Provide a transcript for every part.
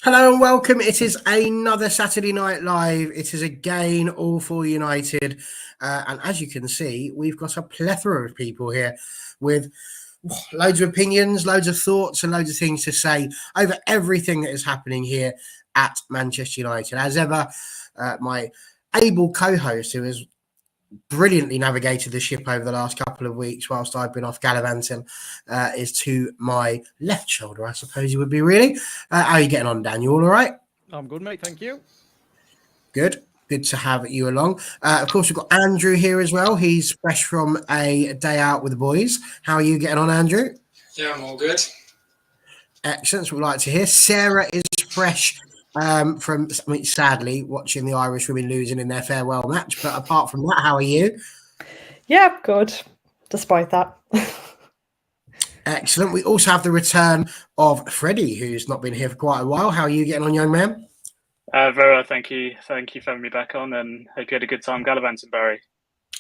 Hello and welcome. It is another Saturday Night Live. It is again all for United. And as you can see, we've got a plethora of people here with loads of opinions, loads of thoughts, and loads of things to say over everything that is happening here at Manchester United. As ever, my able co-host, who has brilliantly navigated the ship over the last couple of weeks whilst I've been off gallivanting, is to my left shoulder, I suppose you would be really. How are you getting on, Dan? You all right? I'm good, mate. Thank you. Good. Good to have you along. Of course, we've got Andrew here as well. He's fresh from a day out with the boys. How are you getting on, Andrew? Yeah, I'm all good. Excellent. So we'd like to hear. Sarah is fresh from, sadly, watching the Irish women losing in their farewell match. But apart from that, how are you? Yeah, good, despite that. Excellent. We also have the return of Freddie, who's not been here for quite a while. How are you getting on, young man? Very well, thank you. Thank you for having me back on, and hope you had a good time gallivanting, Barry.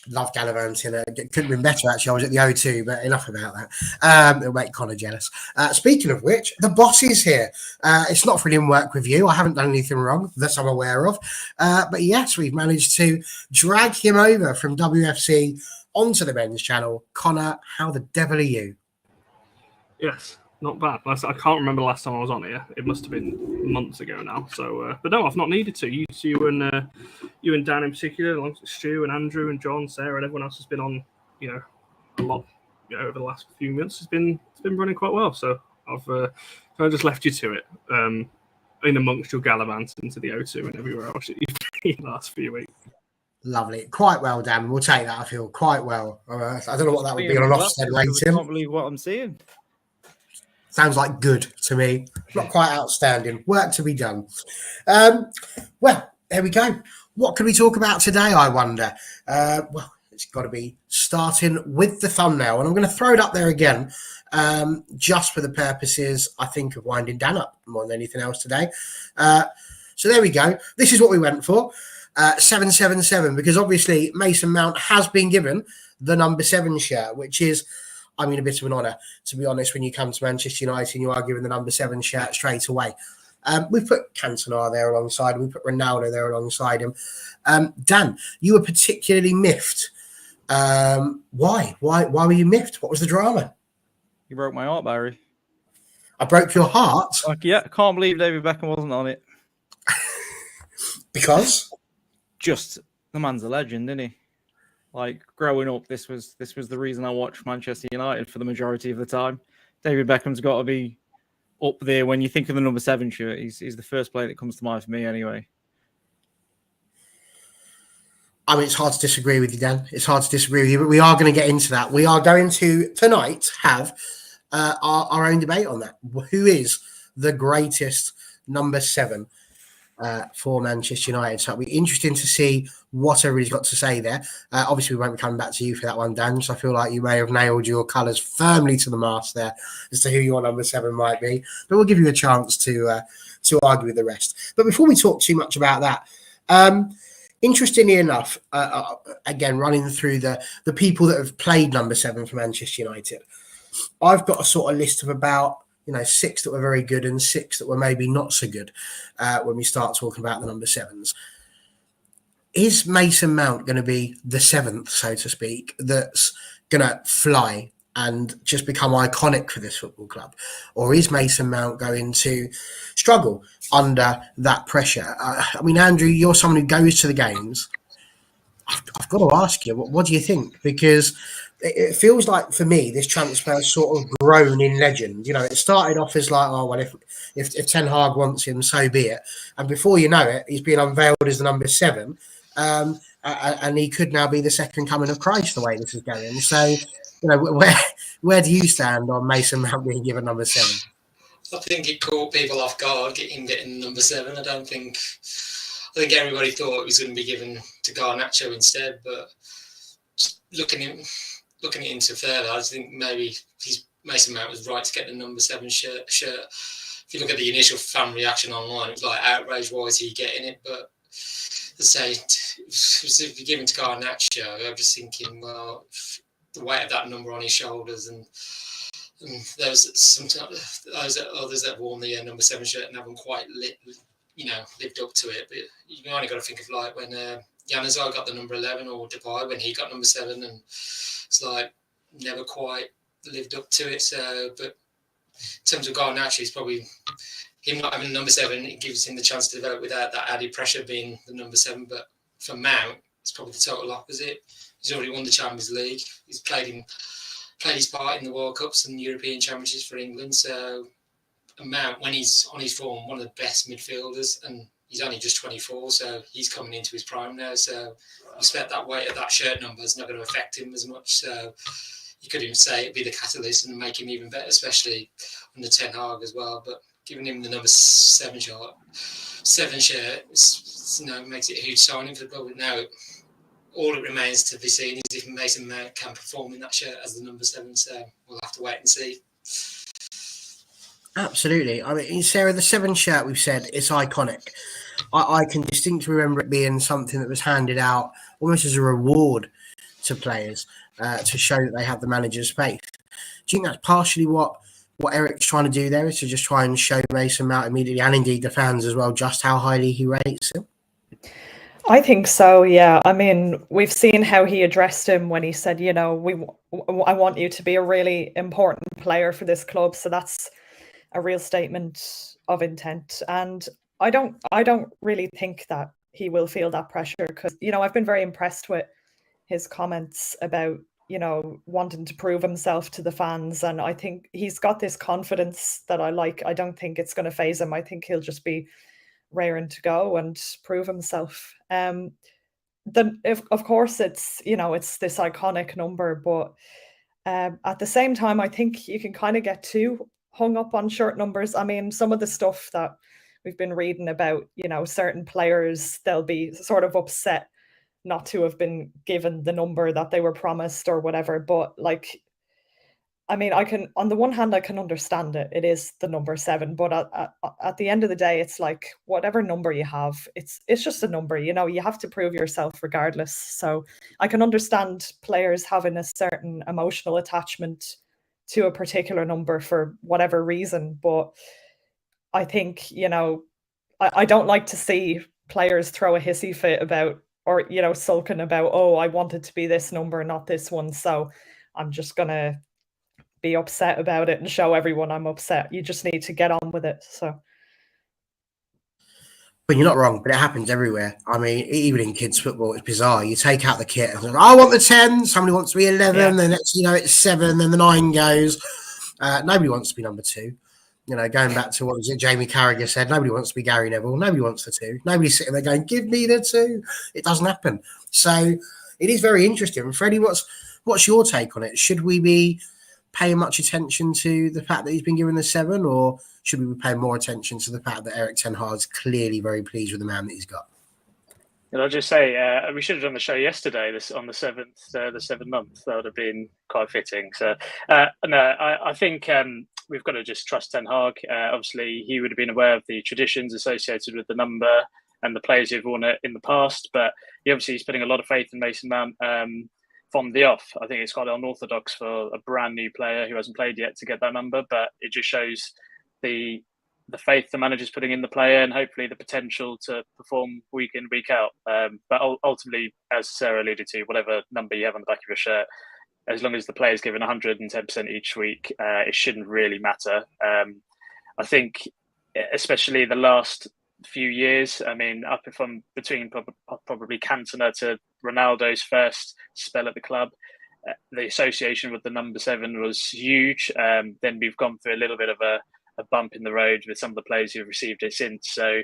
Love gallivanting. Couldn't have been better, actually. I was at the O2, but enough about that. It'll make Connor jealous. Speaking of which, the boss is here. It's not for him work with you. I haven't done anything wrong that I'm aware of. But yes, we've managed to drag him over from WFC onto the men's channel. Connor, how the devil are you? Yes, not bad. I can't remember the last time I was on here. It must have been months ago now. So, but no, I've not needed to. You and Dan in particular, along with Stu and Andrew and John, Sarah, and everyone else has been on, a lot, over the last few months. It's been running quite well. So I just left you to it. In amongst your gallivant into the O2 and everywhere else that you've been the last few weeks. Lovely. Quite well, Dan. We'll take that, I feel. Quite well. I don't know what that would be on an Ofsted rating. I can't believe what I'm seeing. Sounds like good to me. Not quite outstanding. Work to be done. Well, there we go. What can we talk about today, I wonder? Well, it's got to be starting with the thumbnail. And I'm going to throw it up there again, just for the purposes, I think, of winding Dan up more than anything else today. So there we go. This is what we went for. 777, because obviously Mason Mount has been given the number 7 shirt, which is, I mean, a bit of an honour, to be honest, when you come to Manchester United and you are given the number 7 shirt straight away. We've put Cantona there alongside him. We put Ronaldo there alongside him. Dan, you were particularly miffed. Why? Why were you miffed? What was the drama? You broke my heart, Barry. I broke your heart? Yeah, I can't believe David Beckham wasn't on it. Because? Just, the man's a legend, isn't he? Like, growing up, this was the reason I watched Manchester United for the majority of the time. David Beckham's got to be up there. When you think of the number 7 shirt, he's the first player that comes to mind for me anyway. I mean, it's hard to disagree with you, Dan. It's hard to disagree with you, but we are going to get into that. We are going to, tonight, have our own debate on that. Who is the greatest number 7 for Manchester United? So it'll be interesting to see what everybody's got to say there. Obviously, we won't be coming back to you for that one, Dan, so I feel like you may have nailed your colours firmly to the mast there as to who your number 7 might be. But we'll give you a chance to argue with the rest. But before we talk too much about that, interestingly enough, again, running through the people that have played number 7 for Manchester United, I've got a sort of list of about 6 that were very good and 6 that were maybe not so good when we start talking about the number 7s. Is Mason Mount going to be the 7th, so to speak, that's going to fly and just become iconic for this football club? Or is Mason Mount going to struggle under that pressure? I mean, Andrew, you're someone who goes to the games. I've got to ask you, what do you think? Because it feels like, for me, this transfer has sort of grown in legend. It started off as like, oh, well, if Ten Hag wants him, so be it. And before you know it, he's being unveiled as the number 7. And he could now be the second coming of Christ the way this is going. So, where do you stand on Mason Mount being given number 7? I think it caught people off guard, getting number 7. I think everybody thought it was going to be given to Garnacho instead, but looking at it into further, I just think maybe Mason Mount was right to get the number 7 shirt. If you look at the initial fan reaction online, it was like, outrage, why is he getting it? But to say, if you're giving to Garnacho, I'm just thinking, well, the weight of that number on his shoulders and Those sometimes those others that have worn the number 7 shirt and haven't quite lived up to it. But you only got to think of like when Januzaj got the number 11 or Depay when he got number 7, and it's like never quite lived up to it. So, but in terms of Garnacho, it's probably him not having number 7. It gives him the chance to develop without that added pressure being the number 7. But for Mount, it's probably the total opposite. He's already won the Champions League. He's played his part in the World Cups and European Championships for England. So Mount, when he's on his form, one of the best midfielders, and he's only just 24, so he's coming into his prime now. So I expect that weight of that shirt number is not going to affect him as much. So you could even say it'd be the catalyst and make him even better, especially under Ten Hag as well. But giving him the number 7 shirt, makes it a huge signing for the club. Now, all it remains to be seen is if Mason Mount can perform in that shirt as the number 7. So we'll have to wait and see. Absolutely. I mean, Sarah, the 7 shirt, we've said, it's iconic. I can distinctly remember it being something that was handed out almost as a reward to players to show that they have the manager's faith. Do you think that's partially what Eric's trying to do there, is to just try and show Mason Mount immediately, and indeed the fans as well, just how highly he rates him? I think so, yeah. I mean, we've seen how he addressed him when he said, I want you to be a really important player for this club. So that's a real statement of intent. And I don't really think that he will feel that pressure, because, I've been very impressed with his comments about, wanting to prove himself to the fans. And I think he's got this confidence that I like. I don't think it's going to faze him. I think he'll just be raring to go and prove himself. Of course, it's this iconic number, but at the same time, I think you can kind of get too hung up on shirt numbers. I mean, some of the stuff that we've been reading about, certain players, they'll be sort of upset not to have been given the number that they were promised or whatever. But on the one hand, I can understand it. It is the number 7, but at the end of the day, it's like whatever number you have, it's just a number. You have to prove yourself regardless. So I can understand players having a certain emotional attachment to a particular number for whatever reason. But I think, I don't like to see players throw a hissy fit about, or, sulking about, oh, I want it to be this number, not this one. So I'm just going to be upset about it and show everyone I'm upset. You just need to get on with it. So. But you're not wrong, but it happens everywhere. I mean, even in kids' football, it's bizarre. You take out the kit and like, I want the 10, somebody wants to be 11, then next it's 7, then the 9 goes. Nobody wants to be number 2. Going back to what was it Jamie Carragher said, nobody wants to be Gary Neville, nobody wants the 2. Nobody's sitting there going, give me the 2. It doesn't happen. So it is very interesting. Freddie, what's your take on it? Should we be paying much attention to the fact that he's been given the 7, or should we be paying more attention to the fact that Erik ten Hag is clearly very pleased with the man that he's got? And I'll just say, we should have done the show yesterday, on the 7th, the 7th month. That would have been quite fitting. So, I think we've got to just trust Ten Hag. Obviously, he would have been aware of the traditions associated with the number and the players who've worn it in the past. But he's putting a lot of faith in Mason Mount from the off. I think it's quite unorthodox for a brand new player who hasn't played yet to get that number. But it just shows the faith the manager's putting in the player, and hopefully the potential to perform week in, week out. But ultimately, as Sarah alluded to, whatever number you have on the back of your shirt, as long as the player's given 110% each week, it shouldn't really matter. I think, especially the last few years, up from between probably Cantona to Ronaldo's first spell at the club, the association with the number 7 was huge. Then we've gone through a little bit of a bump in the road with some of the players who've received it since. So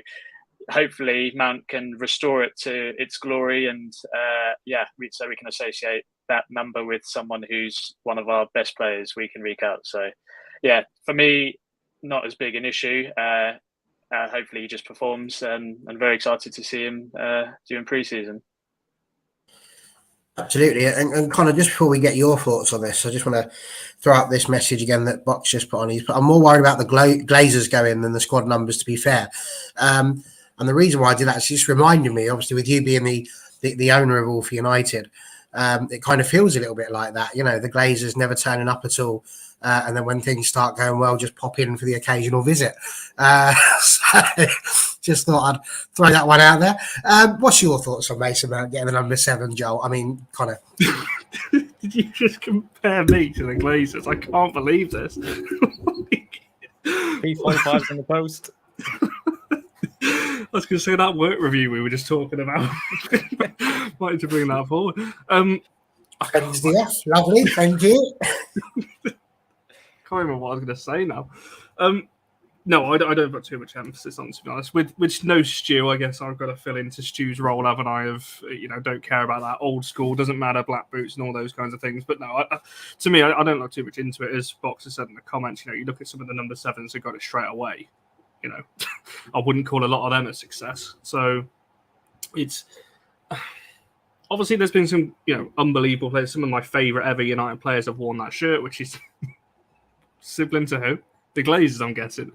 hopefully Mount can restore it to its glory, and so we can associate that number with someone who's one of our best players week in, week out. So for me, not as big an issue. Hopefully he just performs, and I'm very excited to see him during pre-season. Absolutely. And Connor, just before we get your thoughts on this, I just want to throw out this message again that Box just put on. I'm more worried about the Glazers going than the squad numbers, to be fair. And the reason why I did that is just reminding me, obviously, with you being the owner of All for United, It kind of feels a little bit like that. You know, the Glazers never turning up at all. And then when things start going well, just pop in for the occasional visit. So just thought I'd throw that one out there. What's your thoughts on Mason Mount getting the number 7, Joel? I mean, kind of. Did you just compare me to the Glazers? I can't believe this. P45's in the post. I was going to say that work review we were just talking about. Why did you bring that forward? Wednesday off, lovely, thank you. Can't remember what I was going to say now. No, I don't put too much emphasis on, to be honest. With no Stu, I guess I've got to fill into Stu's role, haven't I? Of, you know, don't care about that old school, doesn't matter, black boots and all those kinds of things. But no, to me, I don't look too much into it. As Boxer said in the comments, you know, you look at some of the number 7s who got it straight away. You know, I wouldn't call a lot of them a success. So it's obviously there's been some, you know, unbelievable players. Some of my favourite ever United players have worn that shirt, which is sibling to who? The Glazers, I'm guessing.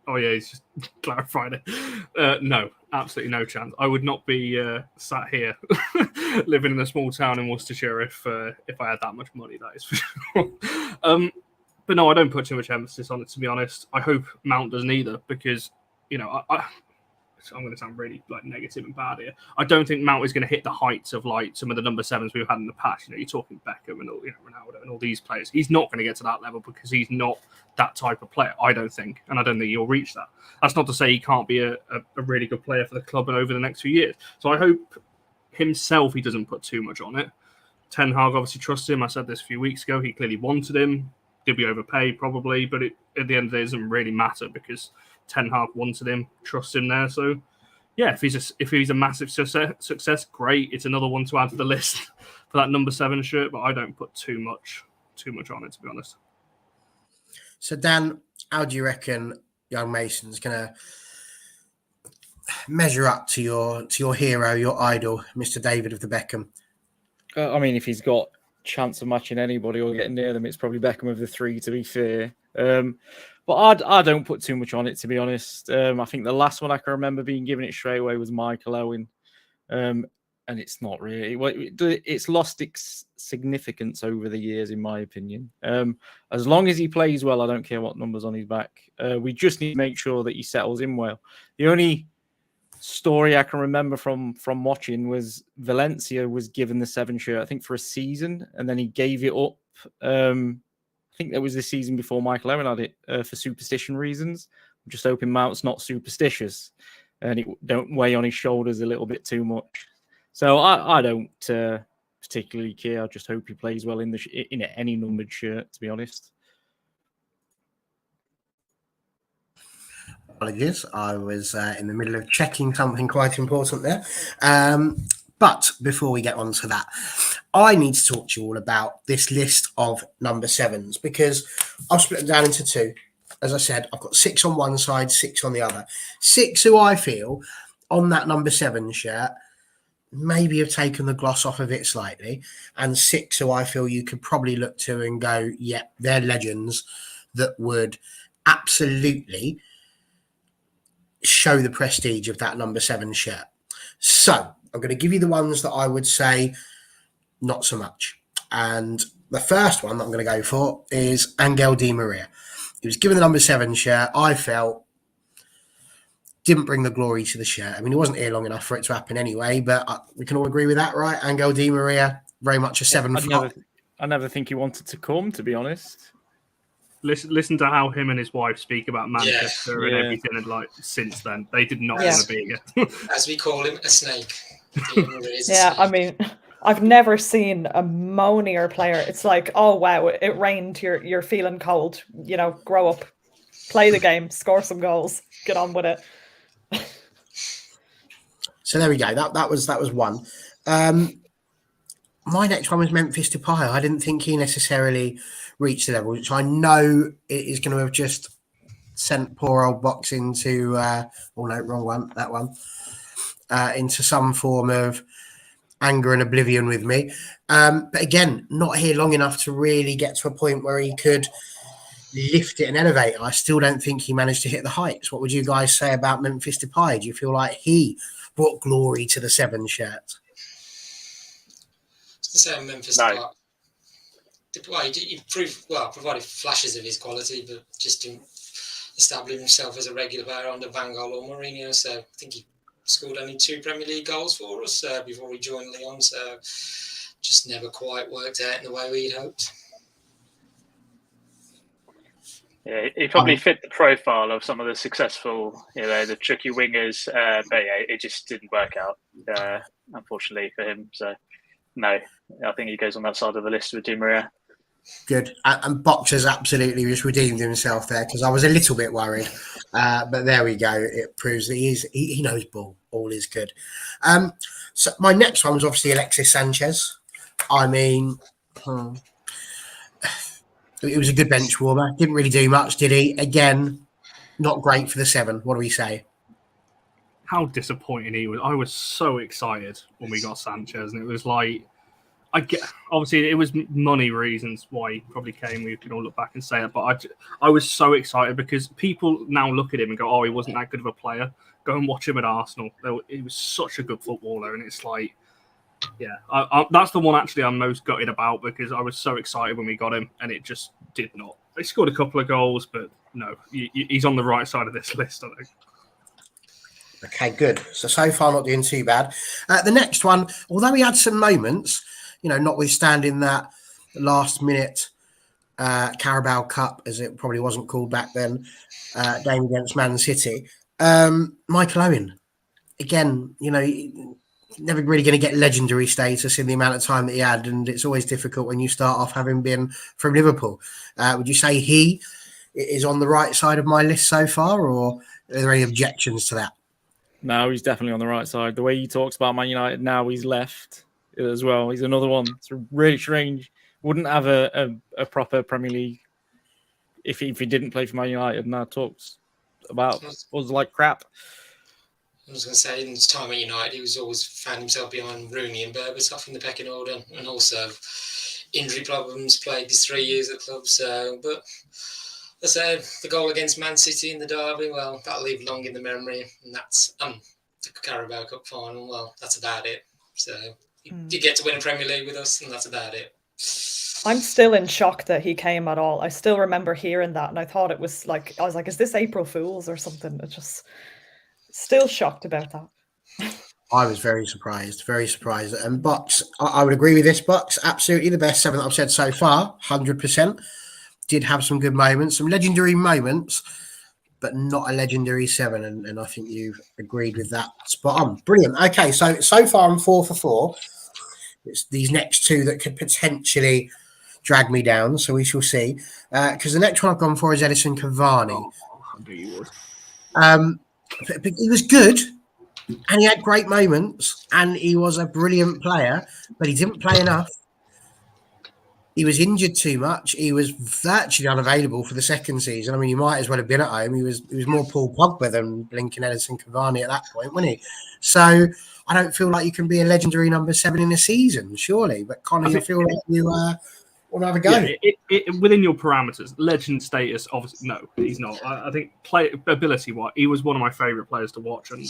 Oh yeah, he's just clarified it. No, absolutely no chance. I would not be sat here living in a small town in Worcestershire if I had that much money. That is for sure. But no, I don't put too much emphasis on it, to be honest. I hope Mount doesn't either, because, you know, I'm going to sound really like negative and bad here. I don't think Mount is going to hit the heights of like some of the number 7s we've had in the past. You know, you're talking Beckham and all, you know, Ronaldo and all these players. He's not going to get to that level because he's not that type of player, I don't think, and I don't think he'll reach that. That's not to say he can't be a really good player for the club and over the next few years. So I hope himself he doesn't put too much on it. Ten Hag obviously trusts him. I said this a few weeks ago. He clearly wanted him. Did we overpay? Probably, but at the end of the day, it doesn't really matter because Ten Hag wanted him, trusts him there. So, yeah, if he's a massive success, great. It's another one to add to the list for that number 7 shirt. But I don't put too much on it, to be honest. So, Dan, how do you reckon young Mason's going to measure up to your hero, your idol, Mr. David of the Beckham? I mean, if he's got chance of matching anybody or getting near them, it's probably Beckham of the 3, to be fair. But I don't put too much on it, to be honest. I think the last one I can remember being given it straight away was Michael Owen. And it's not really. It's lost its significance over the years, in my opinion. As long as he plays well, I don't care what number's on his back. We just need to make sure that he settles in well. The only story I can remember from watching was Valencia was given the 7 shirt, I think, for a season, and then he gave it up. I think that was the season before Michael Owen had it for superstition reasons. I'm just hoping Mount's not superstitious and it don't weigh on his shoulders a little bit too much. So I don't particularly care. I just hope he plays well in any numbered shirt, to be honest. Apologies, I was in the middle of checking something quite important there. But before we get on to that, I need to talk to you all about this list of number 7s because I've split them down into 2. As I said, I've got 6 on one side, 6 on the other. 6 who I feel on that number 7 shirt maybe have taken the gloss off of it slightly, and 6 who I feel you could probably look to and go, yeah, they're legends that would absolutely show the prestige of that number 7 shirt. So I'm going to give you the ones that I would say not so much. And the first one that I'm going to go for is Angel Di Maria. He was given the number 7 shirt. I felt didn't bring the glory to the shirt. I mean, he wasn't here long enough for it to happen anyway, but we can all agree with that, right? Angel Di Maria, very much a 7 flop. I never think he wanted to come, to be honest. Listen to how him and his wife speak about Manchester and everything, and like since then they did not want to be here. As we call him, a snake. I mean, I've never seen a moanier player. It's like, oh wow, it rained. You're feeling cold. You know, grow up, play the game, score some goals, get on with it. So there we go. That was one. My next one was Memphis Depay. I didn't think he necessarily reached the level, which I know it is going to have just sent poor old Box into, that one, into some form of anger and oblivion with me. But again, not here long enough to really get to a point where he could lift it and elevate. I still don't think he managed to hit the heights. What would you guys say about Memphis Depay? Do you feel like he brought glory to the 7 shirt? So Memphis No. Depart. Well, he provided flashes of his quality, but just didn't establish himself as a regular player under Van Gaal or Mourinho. So I think he scored only 2 Premier League goals for us before he joined Lyon. So just never quite worked out in the way we'd hoped. Yeah, he probably fit the profile of some of the successful, the tricky wingers, but yeah, it just didn't work out, unfortunately for him. So, no, I think he goes on that side of the list with Di Maria. Good. And Boxer's absolutely just redeemed himself there, because I was a little bit worried. But there we go. It proves that he knows ball. All is good. So my next one was obviously Alexis Sanchez. I mean, it was a good bench warmer. Didn't really do much, did he? Again, not great for the 7. What do we say? How disappointing he was. I was so excited when we got Sanchez, and it was like, obviously it was money reasons why he probably came. We can all look back and say it, but I was so excited because people now look at him and go, "Oh, he wasn't that good of a player." Go and watch him at Arsenal. He was such a good footballer, and it's like, yeah, that's the one actually I'm most gutted about, because I was so excited when we got him, and it just did not. He scored a couple of goals, but no, he's on the right side of this list, I think. Okay, good. So far not doing too bad. The next one, although he had some moments, notwithstanding that last minute Carabao Cup, as it probably wasn't called back then, game against Man City. Michael Owen, again, never really going to get legendary status in the amount of time that he had, and it's always difficult when you start off having been from Liverpool. Would you say he is on the right side of my list so far, or are there any objections to that? No, he's definitely on the right side. The way he talks about Man United now, he's left as well. He's another one. It's really strange. Wouldn't have a proper Premier League if he didn't play for Man United. Now talks about us like crap. I was going to say, in his time at United, he was always found himself behind Rooney and Berbatov in the pecking order, and also injury problems plagued his 3 years at the club. So, but I say the goal against Man City in the derby, well, that'll live long in the memory, and that's the Carabao Cup final. Well, that's about it. So you get to win a Premier League with us, and that's about it. I'm still in shock that he came at all. I still remember hearing that, and I thought it was like, I was like, is this April Fool's or something? It just still shocked about that. I was very surprised. And Bucks, I would agree with this. Bucks, absolutely the best 7 that I've said so far, 100%. Did have some good moments, some legendary moments, but not a legendary 7. And I think you've agreed with that. Spot on. Brilliant. Okay, so far I'm 4 for 4. It's these next 2 that could potentially drag me down, so we shall see. Because the next one I've gone for is Edison Cavani. Oh, I knew you would. But he was good, and he had great moments, and he was a brilliant player, but he didn't play enough. He was injured too much. He was virtually unavailable for the second season. I mean, he might as well have been at home. He was more Paul Pogba than blinking Edison Cavani at that point, wasn't he? So I don't feel like you can be a legendary number 7 in a season, surely. But Connor, you feel like you want to have a go? Yeah, within your parameters, legend status, obviously, no, he's not. I think ability-wise, he was one of my favourite players to watch under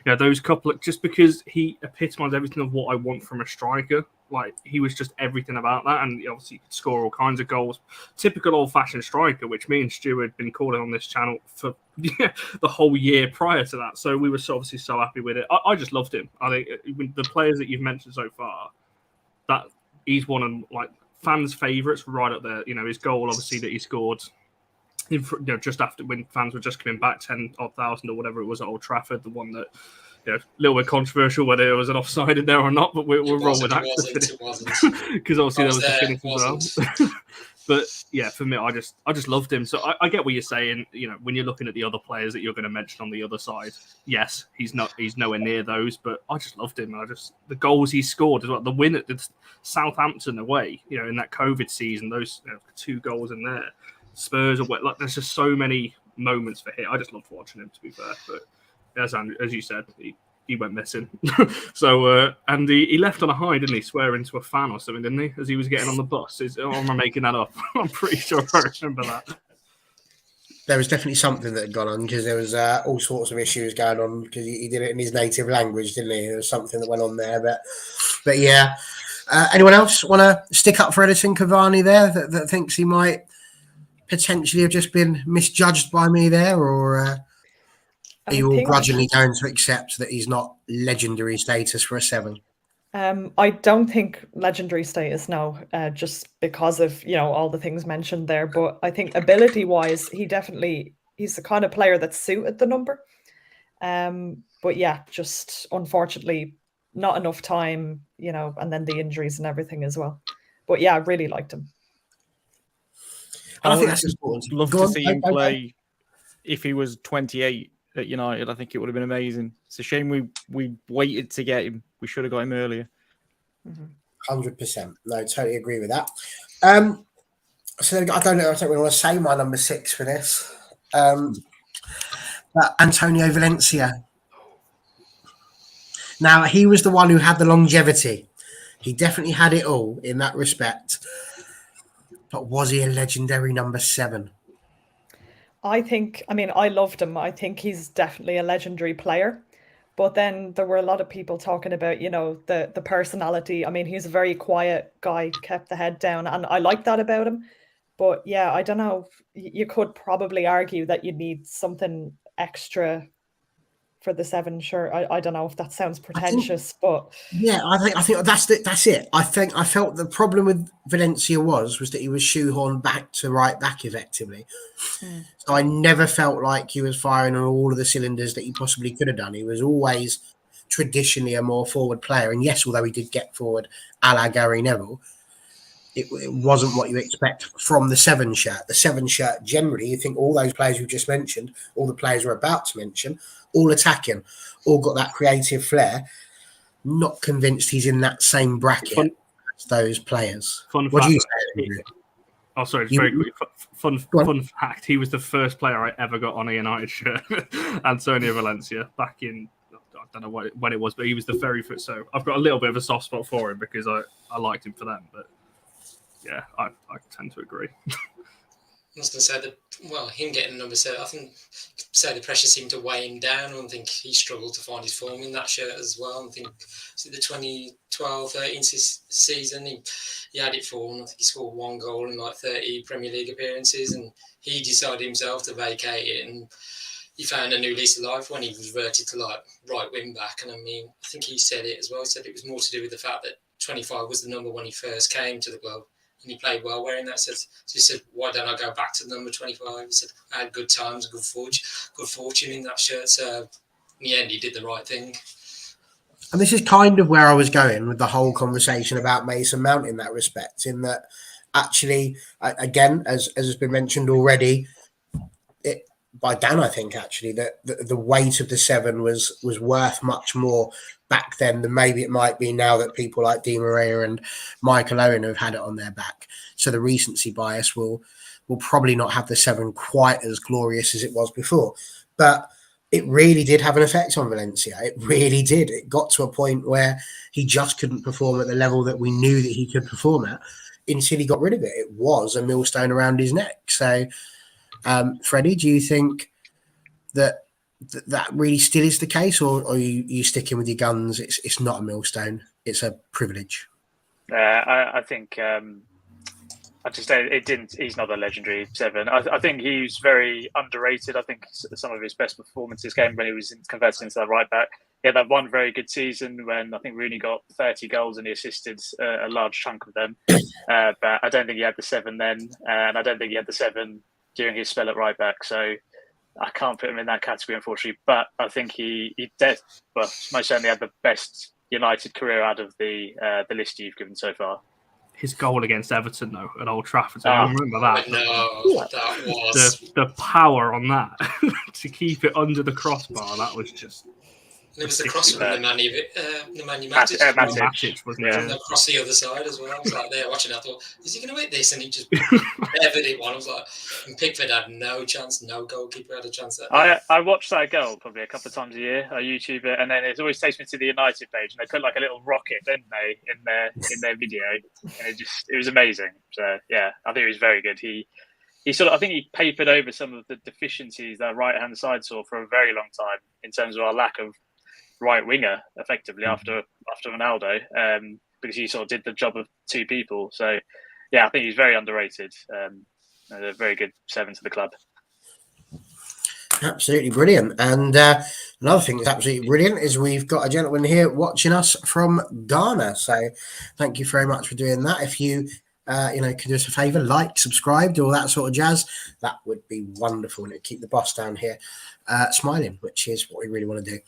that. Those couple just because he epitomised everything of what I want from a striker. Like, he was just everything about that, and obviously he could score all kinds of goals. Typical old-fashioned striker, which me and Stu had been calling on this channel for the whole year prior to that. So we were obviously so happy with it. I just loved him. I think the players that you've mentioned so far, that he's one of fans' favourites right up there. His goal, obviously, that he scored just after when fans were just coming back, 10,000 or whatever it was at Old Trafford, the one that, a little bit controversial whether there was an offside in there or not, but we'll roll with that. Because obviously there was the finish as well. But yeah, for me, I just loved him. So I get what you're saying. When you're looking at the other players that you're going to mention on the other side, yes, he's nowhere near those. But I just loved him. The goals he scored as well. The win at the Southampton away, in that COVID season, those 2 goals in there. Spurs away. There's just so many moments for him. I just loved watching him, to be fair. But as you said, he went missing. So and he left on a high, didn't he? Swearing to a fan or something, didn't he? As he was getting on the bus. Or am I making that up? I'm pretty sure I remember that. There was definitely something that had gone on, because there was all sorts of issues going on, because he did it in his native language, didn't he? There was something that went on there, but yeah. Anyone else want to stick up for Edison Cavani there that thinks he might potentially have just been misjudged by me there, or are you all grudgingly going to accept that he's not legendary status for a 7? I don't think legendary status now, just because of all the things mentioned there. But I think ability-wise, he's the kind of player that's suited the number. But yeah, just unfortunately not enough time, and then the injuries and everything as well. But yeah, I really liked him. I think that's important. Love to see him play if he was 28 at United. I think it would have been amazing. It's a shame we waited to get him. We should have got him earlier. 100%. No, totally agree with that. So I don't know. I don't really want to say my number 6 for this. But Antonio Valencia. Now, he was the one who had the longevity. He definitely had it all in that respect. But was he a legendary number 7? I loved him. I think he's definitely a legendary player. But then there were a lot of people talking about, the personality. I mean, he's a very quiet guy, kept the head down, and I like that about him. But yeah, I don't know. You could probably argue that you need something extra for the 7. Sure, I don't know if that sounds pretentious, but yeah, I think that's it. I felt the problem with Valencia was that he was shoehorned back to right back effectively. So I never felt like he was firing on all of the cylinders that he possibly could have done. He was always traditionally a more forward player, and yes, although he did get forward a la Gary Neville, it wasn't what you expect from the 7 shirt. The 7 shirt, generally, you think all those players you just mentioned, all the players we're about to mention, all attacking, all got that creative flair. Not convinced he's in that same bracket as those players. What do you say? Oh, sorry, just very quick. Fun fact, he was the first player I ever got on a United shirt, Antonio Valencia, back in, I don't know when it was, but he was the very first. So I've got a little bit of a soft spot for him because I liked him for them. But yeah, I tend to agree. I was going to say him getting number 7, I think the pressure seemed to weigh him down. I think he struggled to find his form in that shirt as well. I think the 2012-13 season, he had it for him. I think he scored 1 goal in 30 Premier League appearances, and he decided himself to vacate it, and he found a new lease of life when he reverted to right wing back. And I think he said it as well. He said it was more to do with the fact that 25 was the number when he first came to the club. And he played well wearing that. So he said, why don't I go back to the number 25? He said, I had good times, good fortune in that shirt. So in the end, he did the right thing. And this is kind of where I was going with the whole conversation about Mason Mount in that respect, in that actually, again, as has been mentioned already, by Dan, I think, actually, that the weight of the 7 was worth much more back then than maybe it might be now that people like Di Maria and Michael Owen have had it on their back. So the recency bias will probably not have the 7 quite as glorious as it was before. But it really did have an effect on Valencia. It really did. It got to a point where he just couldn't perform at the level that we knew that he could perform at until he got rid of it. It was a millstone around his neck. So, Freddie, do you think that really still is the case, or are you sticking with your guns? It's not a millstone; it's a privilege. I think I just say it didn't. He's not a legendary 7. I think he's very underrated. I think some of his best performances came when he was converted into that right back. He had that one very good season when I think Rooney got 30 goals and he assisted a large chunk of them. But I don't think he had the 7 then, and I don't think he had the 7 during his spell at right back. So I can't put him in that category, unfortunately. But I think he did, most certainly had the best United career out of the list you've given so far. His goal against Everton, though, at Old Trafford. I remember that. No, that was... The power on that to keep it under the crossbar, that was just... And it was the cross from Nemanja Matic, wasn't it? And across the other side as well. I was like there watching. I thought, is he going to hit this? And he just never did one. I was like, and Pickford had no chance. No goalkeeper had a chance. I watch that goal probably a couple of times a year. I YouTube it, and then it always takes me to the United page, and they put like a little rocket, didn't they, in their video, and it was amazing. So yeah, I think it was very good. He I think he papered over some of the deficiencies that right hand side saw for a very long time in terms of our lack of right winger, effectively after Ronaldo. because he sort of did the job of two people. So, yeah, I think he's very underrated. A very good 7 to the club. Absolutely brilliant. And another thing that's absolutely brilliant is we've got a gentleman here watching us from Ghana. So thank you very much for doing that. If you, can do us a favour, like, subscribe, do all that sort of jazz, that would be wonderful. And it'd keep the boss down here smiling, which is what we really want to do.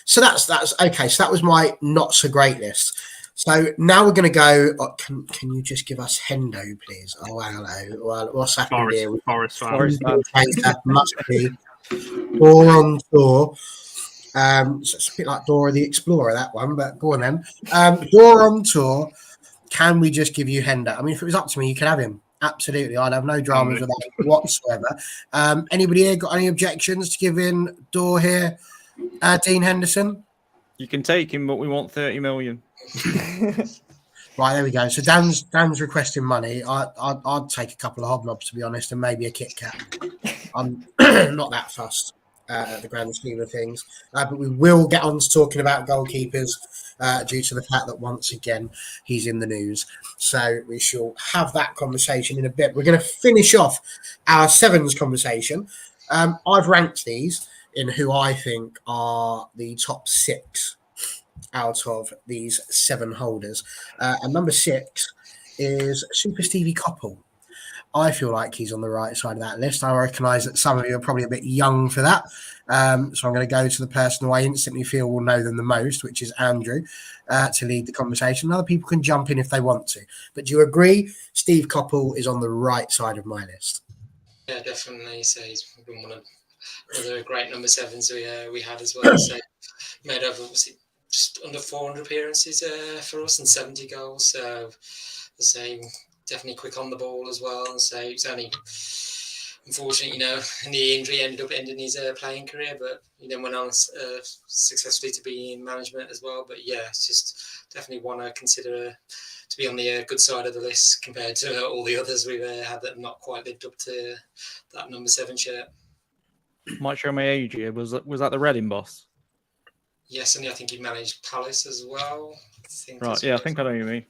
So that's okay. So that was my not so great list. So now we're going to go. Can you just give us Hendo, please? Oh, hello. Well, what's happening here? Forest Must be Door on Tour. So it's a bit like Dora the Explorer, that one, but go on then. Door on Tour. Can we just give you Hendo? I mean, if it was up to me, you could have him. Absolutely. I'd have no dramas with that whatsoever. Anybody here got any objections to giving Door here Dean Henderson? You can take him, but we want 30 million. Right, there we go. So Dan's requesting money. I'd take a couple of hobnobs, to be honest, and maybe a Kit Kat. I'm not that fussed at the grand scheme of things. But we will get on to talking about goalkeepers due to the fact that once again he's in the news. So we shall have that conversation in a bit. We're going to finish off our sevens conversation. I've ranked these in who I think are the top 6 out of these 7 holders. And number 6 is Super Stevie Coppell. I feel like he's on the right side of that list. I recognise that some of you are probably a bit young for that. So I'm going to go to the person who I instantly feel will know them the most, which is Andrew, to lead the conversation. Other people can jump in if they want to. But do you agree Steve Coppell is on the right side of my list? Yeah, definitely. So he's been one of the great number 7s we had as well. So made over just under 400 appearances for us and 70 goals. So the same, definitely quick on the ball as well. And so it's only unfortunate, the injury ended up ending his playing career, but he then went on successfully to be in management as well. But yeah, it's just definitely one I consider to be on the good side of the list compared to all the others we've had that have not quite lived up to that number 7 shirt. Might show my age here. Was that the Reading boss? Yes, and I think he managed Palace as well. I think I know what you mean.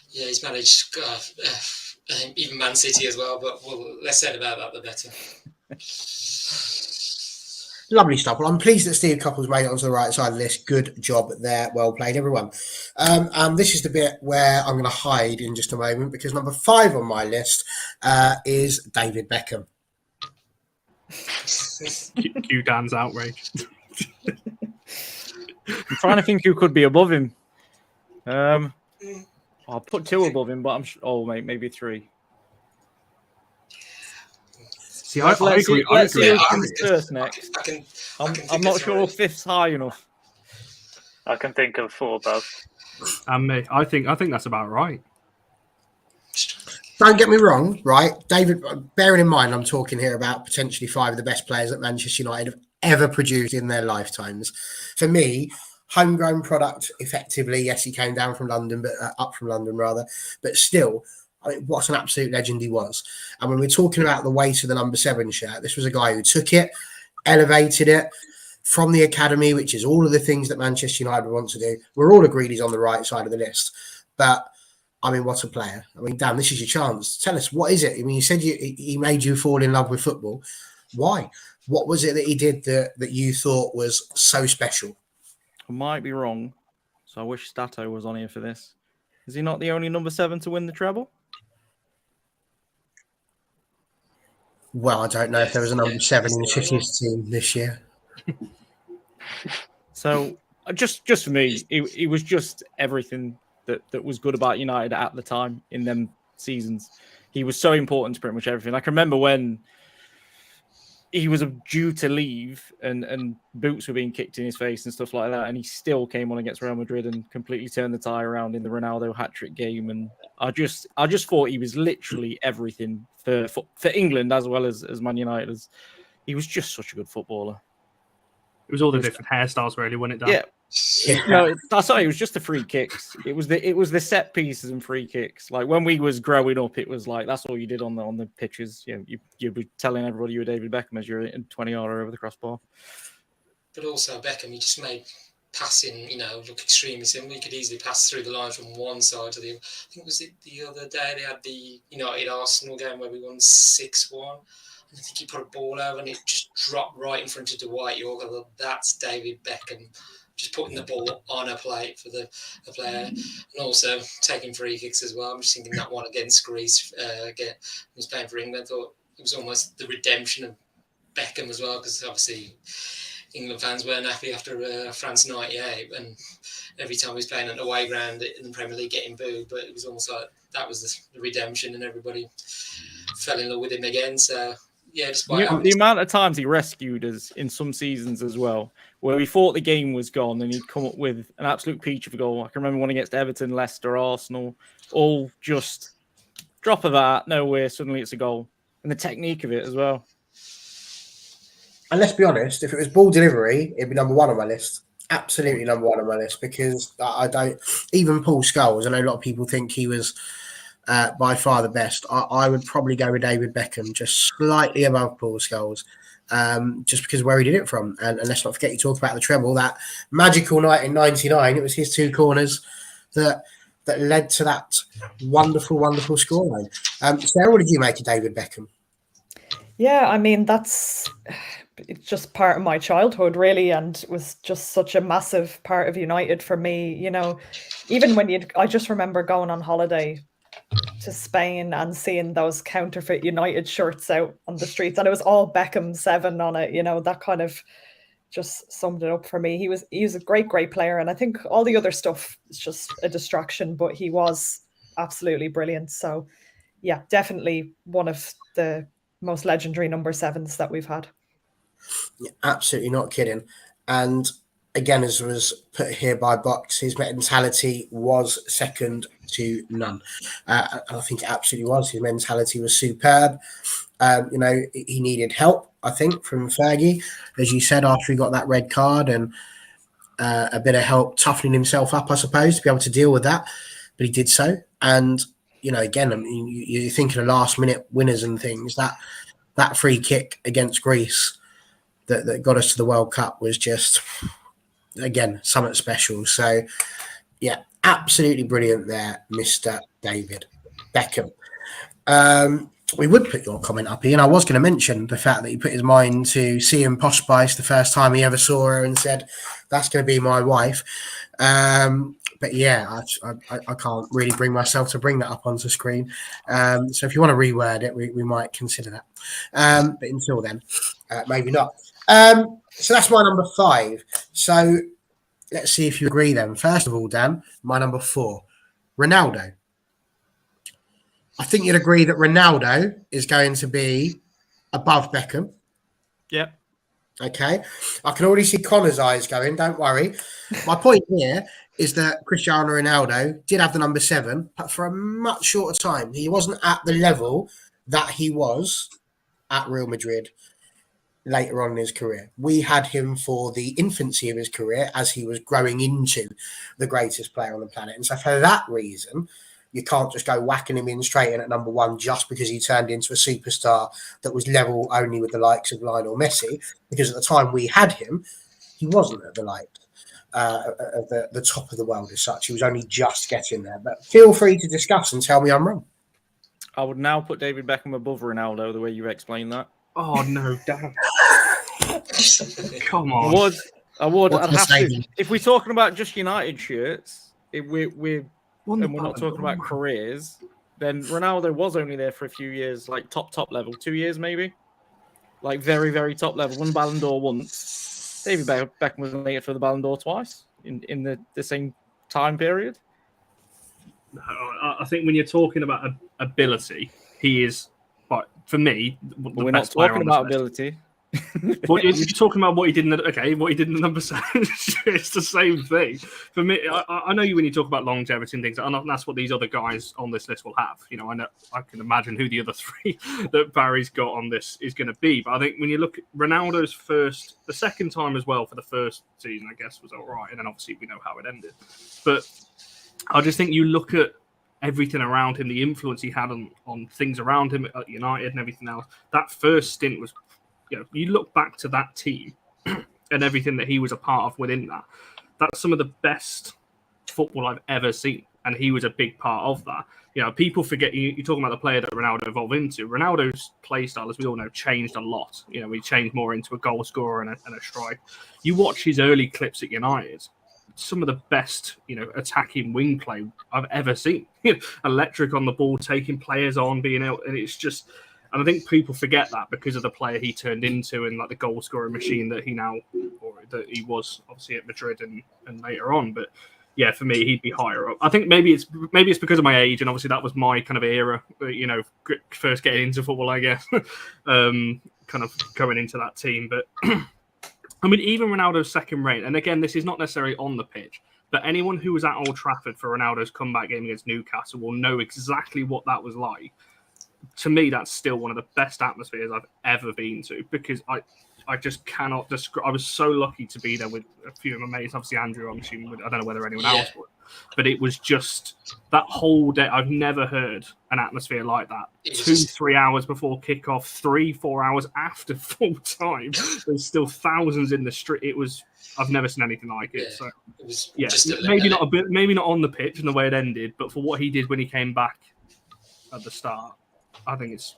Yeah, he's managed even Man City as well, but less said about that, the better. Lovely stuff. Well, I'm pleased that Steve Coppell's made it onto the right side of the list. Good job there. Well played, everyone. This is the bit where I'm going to hide in just a moment because number 5 on my list is David Beckham. Q Dan's outrage. I'm trying to think who could be above him. I'll put 2 above him, but I'm sure. Oh, maybe 3. See, I agree. Let's see who comes first next. I'm not sure if 5th's high enough. I can think of 4 above. And me, I think that's about right. Don't get me wrong, right? David, bearing in mind, I'm talking here about potentially 5 of the best players that Manchester United have ever produced in their lifetimes. For me, homegrown product, effectively. Yes, he came down from London, but up from London rather. But still, I mean, what an absolute legend he was. And when we're talking about the weight of the number 7 shirt, this was a guy who took it, elevated it from the academy, which is all of the things that Manchester United want to do. We're all agreed he's on the right side of the list. But I mean, what a player. I mean, Dan, this is your chance. Tell us, what is it? I mean, you said he made you fall in love with football. Why? What was it that he did that you thought was so special? I might be wrong, so I wish Stato was on here for this. Is he not the only number 7 to win the treble? Well, I don't know if there was a number 7 in the City's team this year. So, just for me, he was just everything that was good about United at the time in them seasons. He was so important to pretty much everything. I can remember when he was due to leave and boots were being kicked in his face and stuff like that, and he still came on against Real Madrid and completely turned the tie around in the Ronaldo hat-trick game. And I just thought he was literally everything for England as well as Man United. He was just such a good footballer. It was all the different hairstyles really, wasn't it, Dan? Yeah. No, that's not. It was just the free kicks. It was the set pieces and free kicks. Like when we was growing up, it was like that's all you did on the pitches. You'd be telling everybody you were David Beckham as you're in 20-yarder over the crossbar. But also Beckham, he just made passing, look extremely similar. You could easily pass through the line from one side to the other. I think was it the other day they had the United Arsenal game where we won 6-1. And I think he put a ball over and it just dropped right in front of Dwight York. I thought, that's David Beckham just putting the ball on a plate for the player, and also taking free kicks as well. I'm just thinking that one against Greece, again, he was playing for England. I thought it was almost the redemption of Beckham as well, because obviously England fans weren't happy after France 98, and every time he was playing on the away ground in the Premier League getting booed, but it was almost like that was the redemption and everybody fell in love with him again. So yeah, despite the amount of times he rescued us in some seasons as well, where we thought the game was gone and he'd come up with an absolute peach of a goal. I can remember one against Everton, Leicester, Arsenal, all just drop of that, nowhere, suddenly it's a goal. And the technique of it as well. And let's be honest, if it was ball delivery, it'd be number one on my list. Absolutely number one on my list, because I don't, even Paul Scholes, I know a lot of people think he was by far the best. I would probably go with David Beckham, just slightly above Paul Scholes, just because of where he did it from. And let's not forget, you talk about the treble, that magical night in '99. It was his two corners that led to that wonderful, wonderful scoreline. Sarah, what did you make of David Beckham? Yeah, I mean, it's just part of my childhood, really, and was just such a massive part of United for me. Even when I just remember going on holiday to Spain and seeing those counterfeit United shirts out on the streets, and it was all Beckham 7 on it. That kind of just summed it up for me. He was a great player, and I think all the other stuff is just a distraction, but he was absolutely brilliant. So yeah, definitely one of the most legendary number 7s that we've had. Yeah, absolutely not kidding. And again, as was put here by Box, his mentality was second to none. I think it absolutely was. His mentality was superb. He needed help, I think, from Fergie, as you said, after he got that red card, and a bit of help toughening himself up, I suppose, to be able to deal with that. But he did so. And, again, I mean, you're thinking of last minute winners and things. That free kick against Greece that got us to the World Cup was just, again, something special. So, yeah, absolutely brilliant there, Mr. David Beckham. We would put your comment up here, and I was going to mention the fact that he put his mind to seeing Posh Spice the first time he ever saw her and said, that's going to be my wife. But yeah, I can't really bring myself to bring that up onto screen. So if you want to reword it, we might consider that. But until then, maybe not. So that's my number 5. So let's see if you agree then. First of all, Dan, my number 4, Ronaldo. I think you'd agree that Ronaldo is going to be above Beckham. Yeah. Okay. I can already see Connor's eyes going. Don't worry. My point here is that Cristiano Ronaldo did have the number 7, but for a much shorter time. He wasn't at the level that he was at Real Madrid later on in his career. We had him for the infancy of his career as he was growing into the greatest player on the planet. And so for that reason, you can't just go whacking him in straight in at number 1 just because he turned into a superstar that was level only with the likes of Lionel Messi, because at the time we had him, he wasn't at the like of the top of the world as such. He was only just getting there. But feel free to discuss and tell me I'm wrong. I would now put David Beckham above Ronaldo, the way you explained that. Oh, no, damn. Come on. I would. I'd have to. If we're talking about just United shirts, we're not talking about careers, then Ronaldo was only there for a few years, like top level, 2 years maybe, like very, very top level. Won Ballon d'Or once. David Beckham was nominated for the Ballon d'Or twice in the same time period. No, I think when you're talking about ability, he is, but for me, we're not talking about ability. What you're talking about, what he did in the number 7, it's the same thing. For me, I know you when you talk about longevity and things, and that's what these other guys on this list will have. I can imagine who the other 3 that Barry's got on this is going to be. But I think when you look at Ronaldo's the second time as well for the first season, I guess was all right, and then obviously we know how it ended. But I just think you look at everything around him, the influence he had on things around him at United and everything else. That first stint was. You look back to that team and everything that he was a part of within that. that's some of the best football I've ever seen, and he was a big part of that. You know, people forget you're talking about the player that Ronaldo evolved into. Ronaldo's play style, as we all know, changed a lot. You know, he changed more into a goal scorer and a strike. You watch his early clips at United, some of the best, you know, attacking wing play I've ever seen. Electric on the ball, taking players on, being able, and it's just. And I think people forget that because of the player he turned into and like the goal scoring machine that he now, or that he was obviously at Madrid and later on. But yeah, for me, he'd be higher up. I think maybe it's because of my age, and obviously that was my kind of era, you know, first getting into football, I guess, kind of coming into that team. But I mean, even Ronaldo's second reign, and again, this is not necessarily on the pitch, but anyone who was at Old Trafford for Ronaldo's comeback game against Newcastle will know exactly what that was like. To me, that's still one of the best atmospheres I've ever been to, because I just cannot describe. I was so lucky to be there with a few of my mates. Obviously, Andrew, I'm assuming, I don't know whether anyone else would, but it was just that whole day. I've never heard an atmosphere like that. 2-3 hours before kickoff, 3-4 hours after full time. There's still thousands in the street. I've never seen anything like it. So it was maybe not on the pitch and the way it ended, but for what he did when he came back at the start. I think it's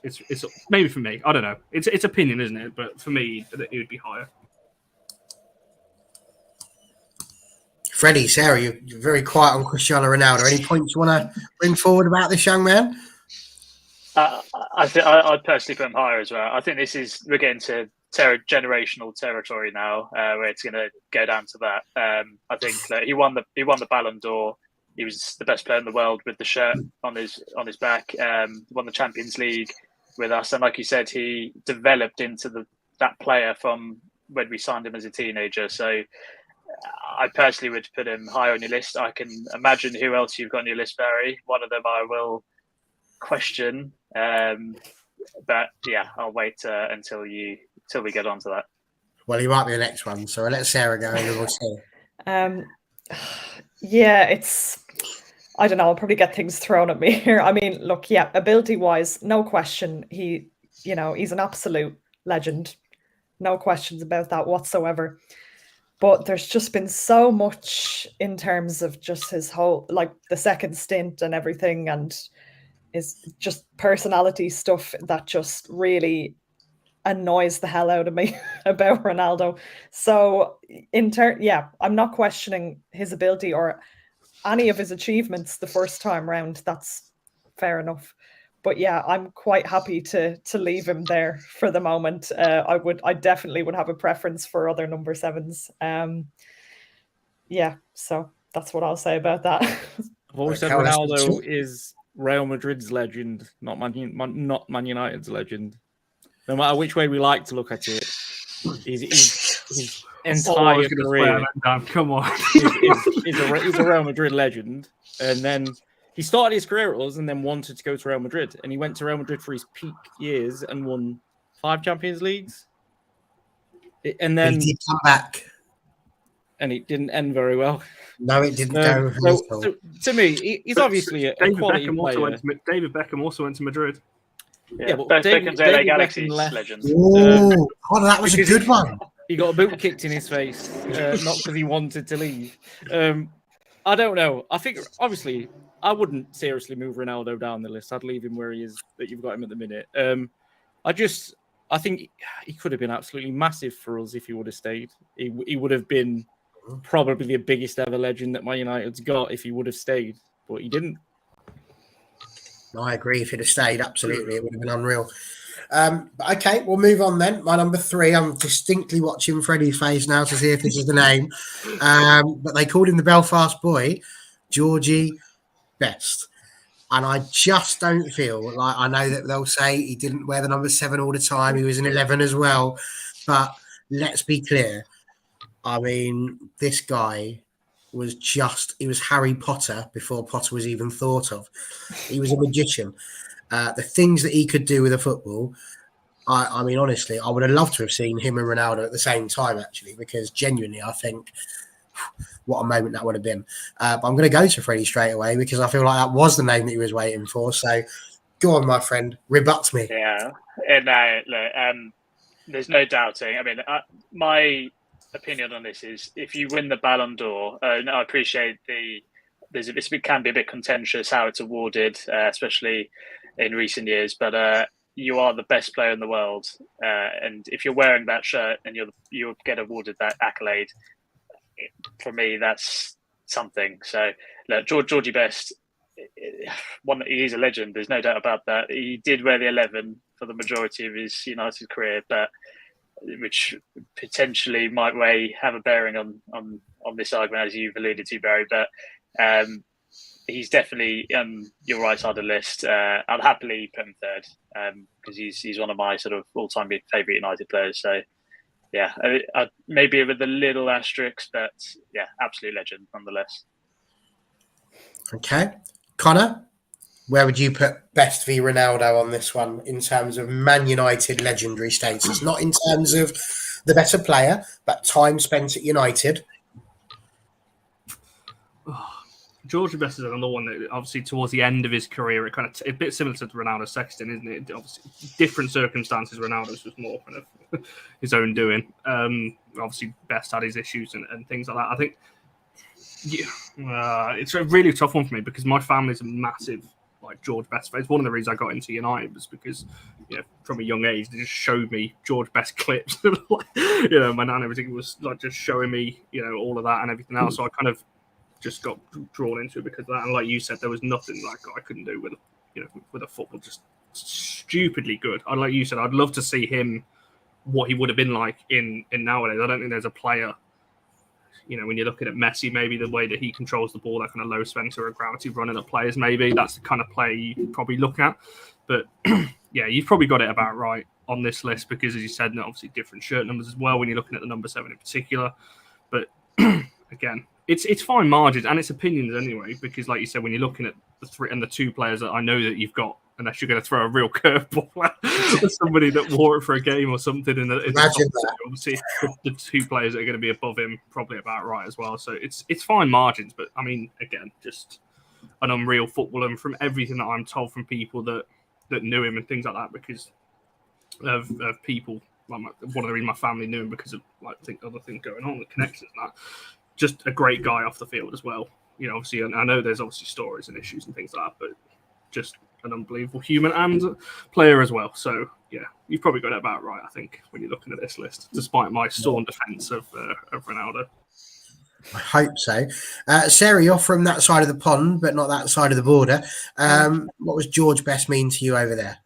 maybe for me. I don't know. It's opinion, isn't it? But for me, it would be higher. Freddie, Sarah, you're very quiet on Cristiano Ronaldo. Any points you want to bring forward about this young man? I'd personally put him higher as well. I think we're getting to generational territory now, where it's going to go down to that. I think that he won the Ballon d'Or. He was the best player in the world with the shirt on his back. Won the Champions League with us, and like you said, he developed into that player from when we signed him as a teenager. So, I personally would put him higher on your list. I can imagine who else you've got on your list, Barry. One of them I will question, but yeah, I'll wait until we get onto that. Well, he might be the next one, so I'll let Sarah go and then we'll see. Yeah, I don't know, I'll probably get things thrown at me here. I mean, look, yeah, ability-wise, no question, he's an absolute legend. No questions about that whatsoever. But there's just been so much in terms of just his whole, like the second stint and everything, and his just personality stuff that just really annoys the hell out of me about Ronaldo. So I'm not questioning his ability or any of his achievements the first time round. That's fair enough. But yeah, I'm quite happy to leave him there for the moment. I definitely would have a preference for other number sevens. So that's what I'll say about that. I've always said Ronaldo is Real Madrid's legend, not Man United's legend. No matter which way we like to look at it, his entire career. Come on, he's a Real Madrid legend, and then he started his career at us, and then wanted to go to Real Madrid, and he went to Real Madrid for his peak years and won 5 Champions Leagues, and then he did come back, and it didn't end very well. No, it didn't go. So, to me, he's obviously a quality player. David Beckham also went to Madrid. Yeah, but Beckham's LA Galaxy's legend. That was a good one. He got a boot kicked in his face, not because he wanted to leave. I don't know. I think, obviously, I wouldn't seriously move Ronaldo down the list. I'd leave him where he is, that you've got him at the minute. I think he could have been absolutely massive for us if he would have stayed. He would have been probably the biggest ever legend that Man United's got if he would have stayed, but he didn't. I agree. If he'd have stayed, absolutely, it would have been unreal. But okay, we'll move on then. My number 3, I'm distinctly watching Freddie's face now to see if this is the name. But they called him the Belfast boy, Georgie Best. And I just don't feel like, I know that they'll say he didn't wear the number 7 all the time. He was an 11 as well. But let's be clear. I mean, this guy he was Harry Potter before Potter was even thought of. He was a magician. The things that he could do with a football, I mean, honestly, I would have loved to have seen him and Ronaldo at the same time, actually, because genuinely, I think what a moment that would have been. But I'm going to go to Freddie straight away because I feel like that was the name that he was waiting for. So go on, my friend, rebut me. Yeah, no, there's no doubting. I mean, opinion on this is if you win the Ballon d'Or, no, I appreciate it can be a bit contentious how it's awarded, especially in recent years, but you are the best player in the world, and if you're wearing that shirt and you get awarded that accolade, for me that's something. So look, Georgie Best, he's a legend. There's no doubt about that. He did wear the 11 for the majority of his United career, but which potentially might have a bearing on this argument, as you've alluded to, Barry. But he's definitely on your right side of the list. I'd happily put him third because he's one of my sort of all-time favourite United players. So yeah, maybe with a little asterisk, but yeah, absolute legend nonetheless. Okay, Connor, where would you put Best v Ronaldo on this one in terms of Man United legendary status? Not in terms of the better player, but time spent at United. Georgie Best is another one that obviously towards the end of his career, it kind of a bit similar to Ronaldo Sexton, isn't it? Obviously, different circumstances. Ronaldo's was more kind of his own doing. Obviously, Best had his issues and things like that. I think it's a really tough one for me because my family's a massive George Best fan. It's one of the reasons I got into United was because from a young age they just showed me George Best clips. My nan and everything was just showing me all of that and everything else. So I kind of just got drawn into it because of that. And like you said, there was nothing I couldn't do with a football. Just stupidly good. Like you said, I'd love to see him what he would have been like in nowadays. I don't think there's a player. When you're looking at Messi, maybe the way that he controls the ball, that kind of low center of gravity running at players, maybe that's the kind of player you probably look at. But yeah, you've probably got it about right on this list because, as you said, obviously different shirt numbers as well when you're looking at the number 7 in particular. But again, it's fine margins and it's opinions anyway, because like you said, when you're looking at the 3 and the 2 players that I know that you've got, unless you're going to throw a real curveball at somebody that wore it for a game or something. Imagine that. Obviously, the 2 players that are going to be above him probably about right as well. So it's fine margins, but I mean, again, just an unreal footballer. And from everything that I'm told from people that knew him and things like that, because of people, one of the reasons my family knew him because of other things going on, the connections and that. Just a great guy off the field as well. Obviously, I know there's obviously stories and issues and things like that, but just an unbelievable human and player as well. So yeah, you've probably got it about right, I think, when you're looking at this list, despite my staunch defence of Ronaldo. I hope so. Sarah, you're from that side of the pond, but not that side of the border. What was George Best mean to you over there?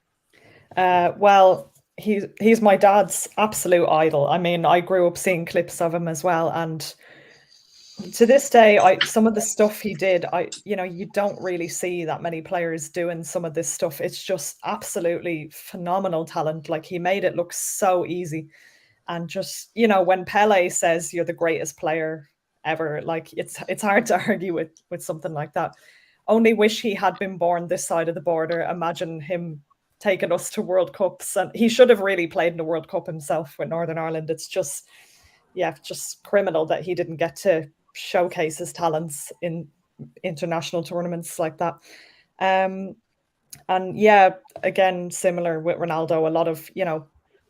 Well, he's my dad's absolute idol. I mean, I grew up seeing clips of him as well, and to this day, some of the stuff he did, you don't really see that many players doing some of this stuff. It's just absolutely phenomenal talent. He made it look so easy. And just, when Pele says you're the greatest player ever, it's hard to argue with something like that. Only wish he had been born this side of the border. Imagine him taking us to World Cups. And he should have really played in the World Cup himself with Northern Ireland. It's just criminal that he didn't get to showcase his talents in international tournaments like that. And yeah, again, similar with Ronaldo, a lot of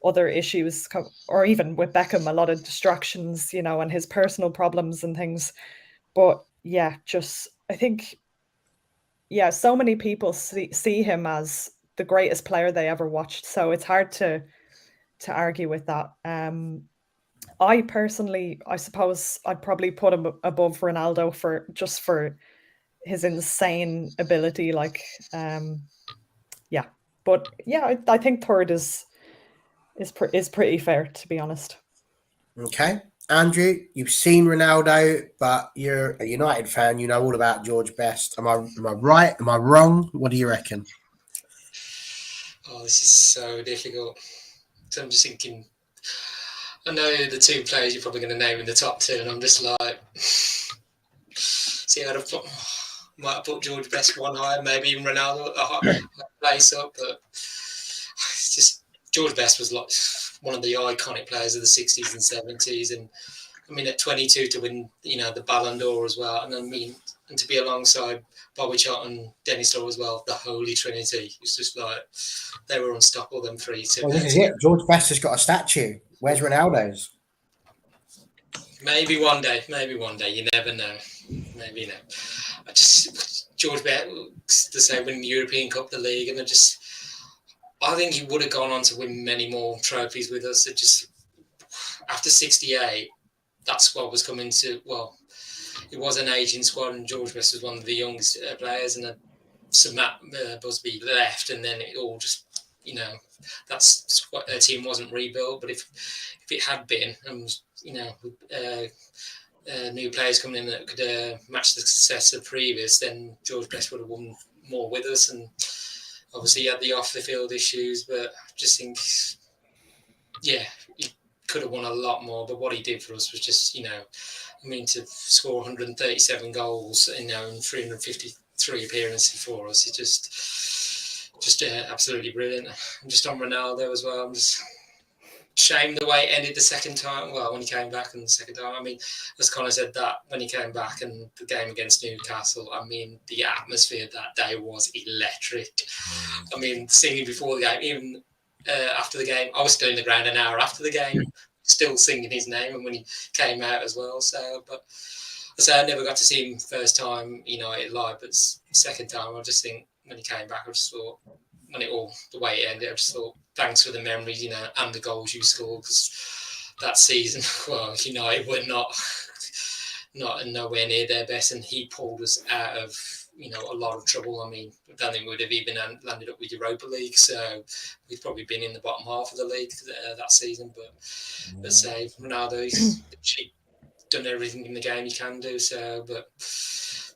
other issues, or even with Beckham, a lot of distractions, and his personal problems and things. But yeah, I think so many people see him as the greatest player they ever watched, so it's hard to argue with that. I personally, I suppose I'd probably put him above Ronaldo for his insane ability. But yeah, I think third is pretty fair, to be honest. Okay, Andrew, you've seen Ronaldo, but you're a United fan. You know all about George Best. Am I right? Am I wrong? What do you reckon? Oh, this is so difficult. So I'm just thinking. I know the 2 players you're probably going to name in the top 2, and I'm just like, see, might have put George Best one higher, maybe even Ronaldo a higher place up, but it's just George Best was one of the iconic players of the 60s and 70s, and I mean at 22 to win the Ballon d'Or as well, and I mean and to be alongside Bobby Charlton, Dennis Law as well, the Holy Trinity. It's just they were unstoppable, them 3. Well, this is it. George Best has got a statue. Where's Ronaldo's? Maybe one day. You never know. Maybe no. I just George Best the same winning the European Cup, the league, and I think he would have gone on to win many more trophies with us. It just after 68, that squad was coming to it was an aging squad, and George Best was one of the youngest players, and so Matt Busby left, and then it all just that's a team wasn't rebuilt. But if it had been, and new players coming in that could match the success of previous, then George Best would have won more with us. And obviously he had the off the field issues, but I just think, he could have won a lot more. But what he did for us was just, to score 137 goals, and 353 appearances for us, it's just absolutely brilliant. And just on Ronaldo as well, I'm just shame the way it ended the second time. Well, when he came back and the second time, as Connor said, that when he came back and the game against Newcastle, the atmosphere that day was electric. Singing before the game, even after the game, I was still in the ground an hour after the game, still singing his name, and when he came out as well. So, but I never got to see him first time live, but second time, I just think when he came back, I just thought, the way it ended, I just thought, thanks for the memories, and the goals you scored, because that season, United were not nowhere near their best, and he pulled us out of a lot of trouble. I don't think we would have even landed up with Europa League, so we've probably been in the bottom half of the league that season. But say Ronaldo, he's done everything in the game he can do. So, but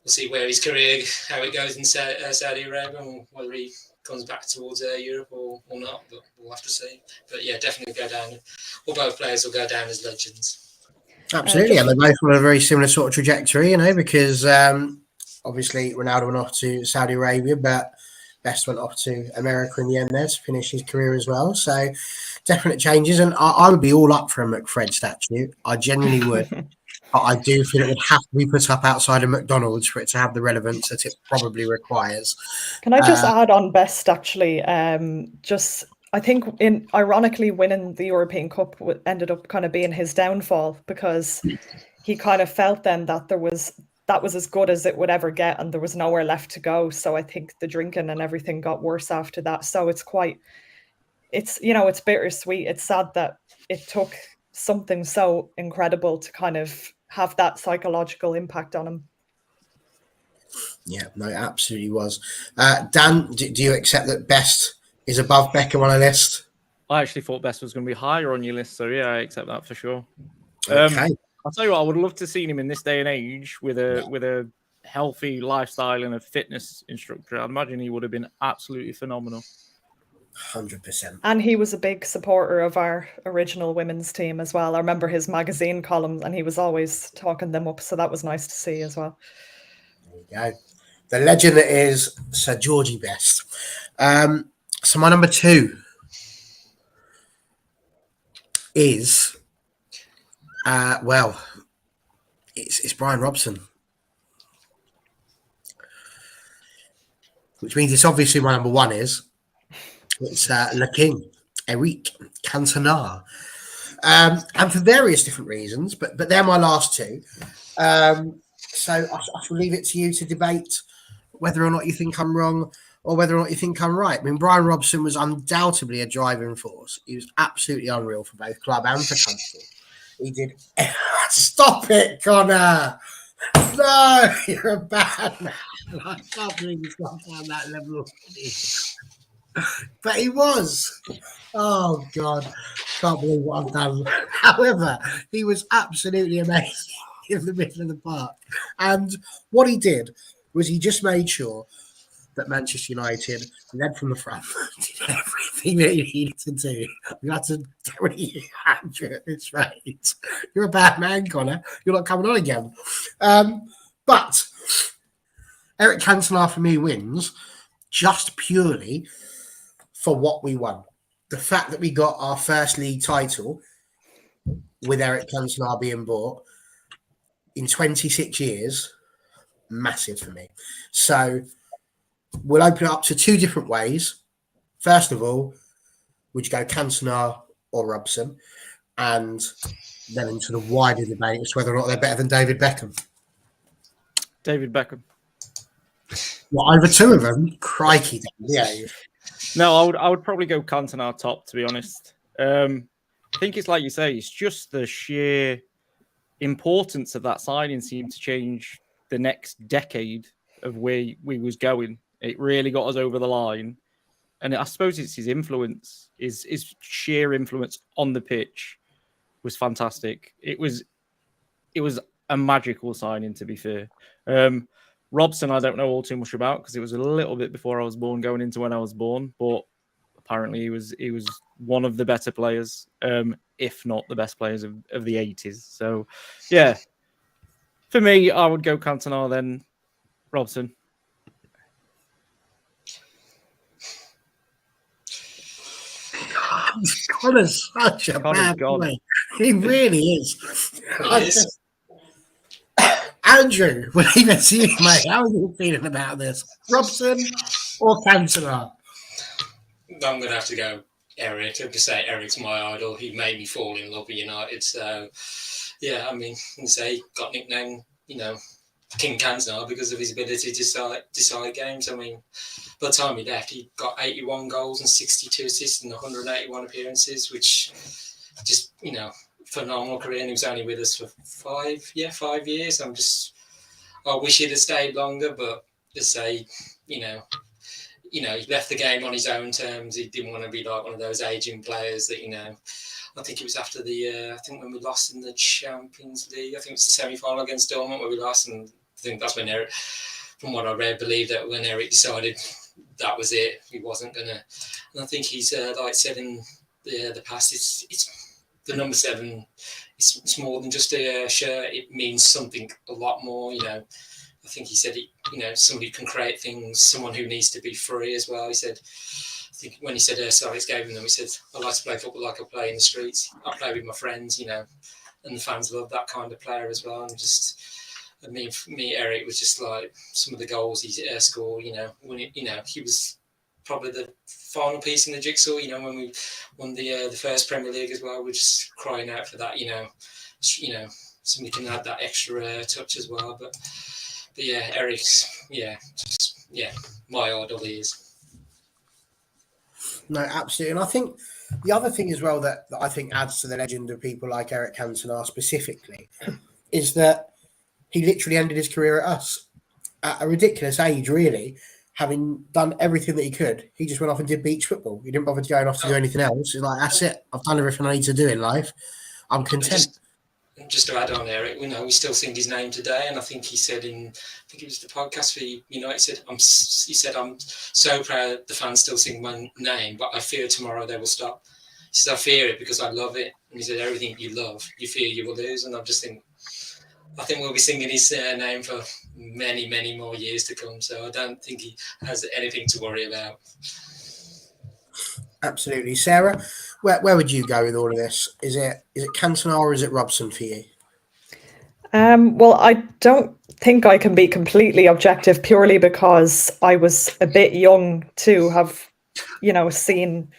we'll see where his career, how it goes in Saudi Arabia, and whether he comes back towards Europe or not, but we'll have to see. But yeah, definitely go down. Well, both players will go down as legends. Absolutely, and they're both on a very similar sort of trajectory, because obviously Ronaldo went off to Saudi Arabia, but Best went off to America in the end there to finish his career as well. So definite changes, and I would be all up for a McFred statue. I genuinely would. But I do feel it would have to be put up outside of McDonald's for it to have the relevance that it probably requires. Can I just add on Best, actually? I think ironically winning the European Cup ended up kind of being his downfall, because he kind of felt then that that was as good as it would ever get, and there was nowhere left to go. So I think the drinking and everything got worse after that. So it's bittersweet. It's sad that it took something so incredible to kind of have that psychological impact on him. Yeah, no, it absolutely was. Dan, do you accept that Best is above Beckham on a list? I actually thought Best was going to be higher on your list, so yeah, I accept that for sure. Okay. I'll tell you what, I would love to see him in this day and age with a healthy lifestyle and a fitness instructor. I imagine he would have been absolutely phenomenal. 100%. And he was a big supporter of our original women's team as well. I remember his magazine columns, and he was always talking them up, so that was nice to see as well. There you go. The legend that is Sir Georgie Best. So my number 2 is it's Brian Robson, which means it's obviously my number 1 is. It's Le King, Eric Cantona. And for various different reasons, but they're my last 2. So I shall leave it to you to debate whether or not you think I'm wrong or whether or not you think I'm right. Brian Robson was undoubtedly a driving force. He was absolutely unreal for both club and for country. He did. Stop it, Connor. No, you're a bad man. I can't believe he's got down that level already. But he was. Oh, God. Can't believe what I've done. However, he was absolutely amazing in the middle of the park. And what he did was he just made sure that Manchester United led from the front, did everything that he needed to do. You had to tell you, Andrew, at this rate. You're a bad man, Connor. You're not coming on again. But Eric Cantona for me wins just purely for what we won. The fact that we got our first league title with Eric Cantona being bought in 26 years, massive for me. So we'll open it up to 2 different ways. First of all, would you go Cantona or Robson? And then into the wider debate as to whether or not they're better than David Beckham. David Beckham. Well, over two of them, crikey, yeah. No, I would probably go Cantona top, to be honest. I think it's like you say, it's just the sheer importance of that signing seemed to change the next decade of where we was going. It really got us over the line. And I suppose it's his influence, his sheer influence on the pitch was fantastic. It was a magical signing, to be fair. Robson, I don't know all too much about because it was a little bit before I was born, going into when I was born. But apparently, he was one of the better players, if not the best players of the 80s. So, yeah, for me, I would go Cantona, then Robson. Connor's such a bad boy. He really is. Andrew, we'll leave it to you, mate. How are you feeling about this? Robson or Cantona? I'm going to have to go Eric. I could say Eric's my idol. He made me fall in love with United. So, yeah, I mean, he got nicknamed, King Cantona because of his ability to decide games. I mean, by the time he left, he got 81 goals and 62 assists in 181 appearances, which just, phenomenal career. And he was only with us for 5 years. I wish he'd have stayed longer, but to say, he left the game on his own terms. He didn't want to be like one of those aging players that, I think it was after when we lost in the Champions League. I think it was the semi-final against Dortmund where we lost, and I think that's when Eric, from what I read, believed that when Eric decided that was it, he wasn't gonna. And I think he's like said in the past, it's the number 7. It's more than just a shirt. It means something a lot more. I think he said somebody who can create things, someone who needs to be free as well. He said. I think when he said Alex gave him them, he said, I like to play football like I play in the streets. I play with my friends, and the fans love that kind of player as well. And just, for me, Eric was just like some of the goals he scored, when he was probably the final piece in the jigsaw, when we won the first Premier League as well. We're just crying out for that, somebody can add that extra touch as well. But yeah, Eric's, my idol he is. No, absolutely. And I think the other thing as well that I think adds to the legend of people like Eric Cantona specifically is that he literally ended his career at us at a ridiculous age, really. Having done everything that he could, he just went off and did beach football. He didn't bother to go off to do anything else. He's like, that's it. I've done everything I need to do in life. I'm content. Just to add on, Eric, we still sing his name today, and I think he said it was the podcast for United. He said, I'm so proud the fans still sing my name, but I fear tomorrow they will stop. He said, I fear it because I love it. And he said, everything you love, you fear you will lose. And I think we'll be singing his name for many, many more years to come. So I don't think he has anything to worry about. Absolutely. Sarah, where would you go with all of this? Is it Cantona or is it Robson for you? Well, I don't think I can be completely objective purely because I was a bit young to have, seen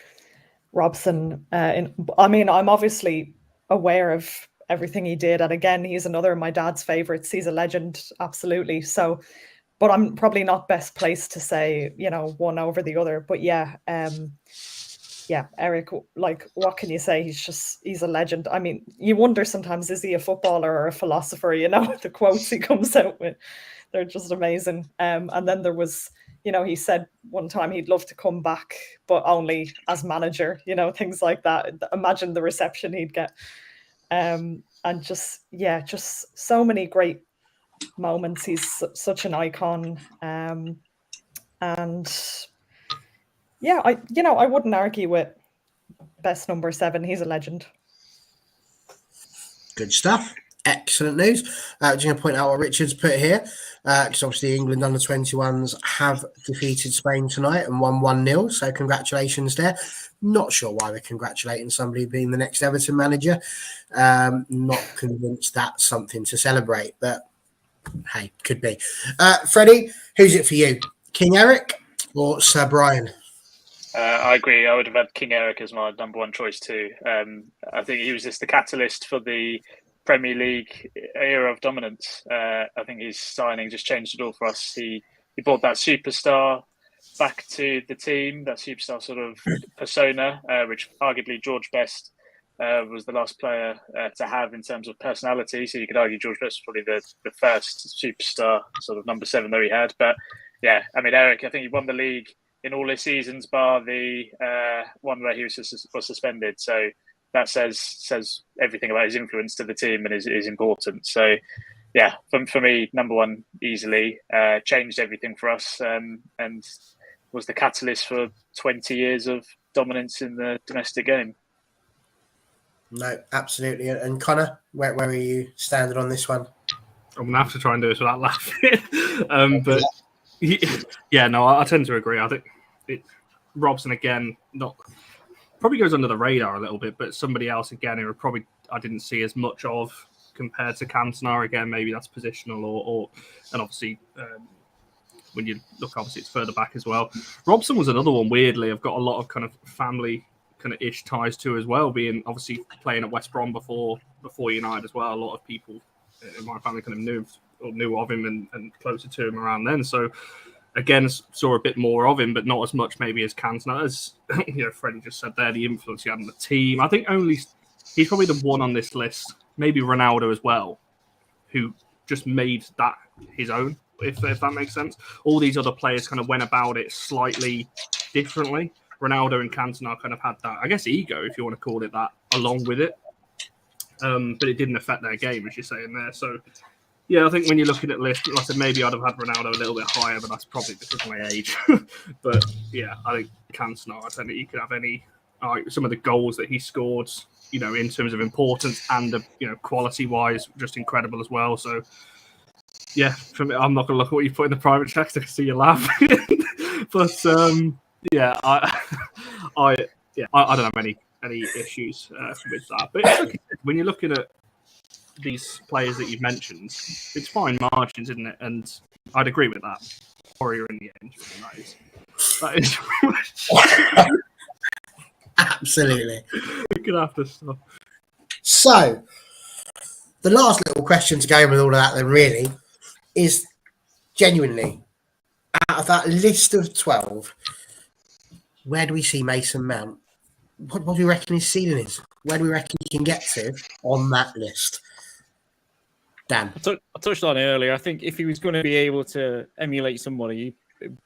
Robson. I'm obviously aware of everything he did. And again, he's another of my dad's favourites. He's a legend, absolutely. So, but I'm probably not best placed to say, one over the other. But yeah, Eric, like, what can you say? He's a legend. I mean, you wonder sometimes, is he a footballer or a philosopher? The quotes he comes out with, they're just amazing. And then there was, he said one time he'd love to come back, but only as manager, things like that. Imagine the reception he'd get. And just so many great moments. He's such an icon. And yeah, I wouldn't argue with best number 7. He's a legend. Good stuff. Excellent news. Just going to point out what Richard's put here, because obviously England under 21s have defeated Spain tonight and won 1-0. So congratulations there. Not sure why we're congratulating somebody being the next Everton manager. Not convinced that's something to celebrate, but hey, could be. Freddie, who's it for you? King Eric or Sir Brian? I agree. I would have had King Eric as my number one choice too. I think he was just the catalyst for the Premier League era of dominance. I think his signing just changed it all for us. He brought that superstar back to the team, that superstar sort of persona, which arguably George Best was the last player to have in terms of personality. So you could argue George Best was probably the first superstar sort of number 7 that he had. But yeah, I mean, Eric, I think he won the league in all his seasons, bar the one where he was suspended. So that says everything about his influence to the team and his importance. So yeah, for me, number one easily changed everything for us and was the catalyst for 20 years of dominance in the domestic game. No, absolutely. And Connor, where are you standing on this one? I'm gonna have to try and do this without laughing. But yeah, no, I tend to agree. I think Robson again probably goes under the radar a little bit, but somebody else again who probably I didn't see as much of compared to Cantona. Again, maybe that's positional or and obviously when you look, obviously it's further back as well. Robson was another one. Weirdly, I've got a lot of kind of family kind of ish ties to as well, being obviously playing at West Brom before United as well. A lot of people in my family kind of knew of him and closer to him around then. So again, saw a bit more of him, but not as much maybe as Cantona. As Freddie just said there, the influence he had on the team. I think he's probably the one on this list, maybe Ronaldo as well, who just made that his own, if that makes sense. All these other players kind of went about it slightly differently. Ronaldo and Cantona kind of had that, I guess, ego, if you want to call it that, along with it. But it didn't affect their game, as you're saying there. So, yeah, I think when you're looking at lists, like I said, maybe I'd have had Ronaldo a little bit higher, but that's probably because of my age. But, yeah, I think Cantona, I think you could have some of the goals that he scored, in terms of importance and, quality-wise, just incredible as well. So, yeah, for me, I'm not going to look at what you put in the private text. I can see you laughing. But, yeah, I don't have any issues with that. But when you're looking at these players that you've mentioned, it's fine margins, isn't it? And I'd agree with that. Warrior in the end, that is Absolutely. We're gonna have to stop. So, the last little question to go with all of that then really is genuinely, out of that list of 12, where do we see Mason Mount? What do we reckon his ceiling is? Where do we reckon he can get to on that list? Dan. I touched on it earlier. I think if he was going to be able to emulate somebody,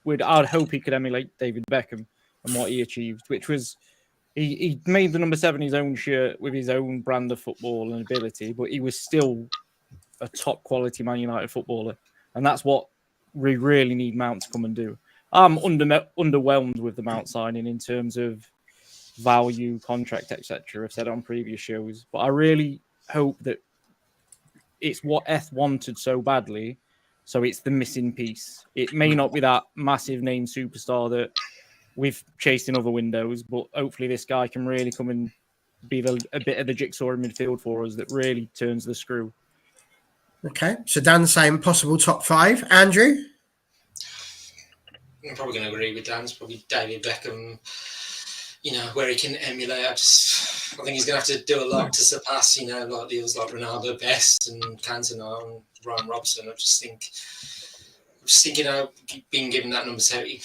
I'd hope he could emulate David Beckham and what he achieved, which was he made the number 7 his own shirt with his own brand of football and ability, but he was still a top quality Man United footballer. And that's what we really need Mount to come and do. I'm underwhelmed with the Mount signing in terms of value, contract, etc. I've said it on previous shows, but I really hope that it's what Eth wanted so badly, so it's the missing piece. It may not be that massive name superstar that we've chased in other windows, but hopefully this guy can really come and be a bit of the jigsaw in midfield for us that really turns the screw. Okay, so Dan's saying possible top 5. Andrew? I'm probably going to agree with Dan. It's probably David Beckham, where he can emulate. I think he's going to have to do a lot to surpass, like deals like Ronaldo, Best, and Cantona and Ryan Robson. I just think, being given that number 70,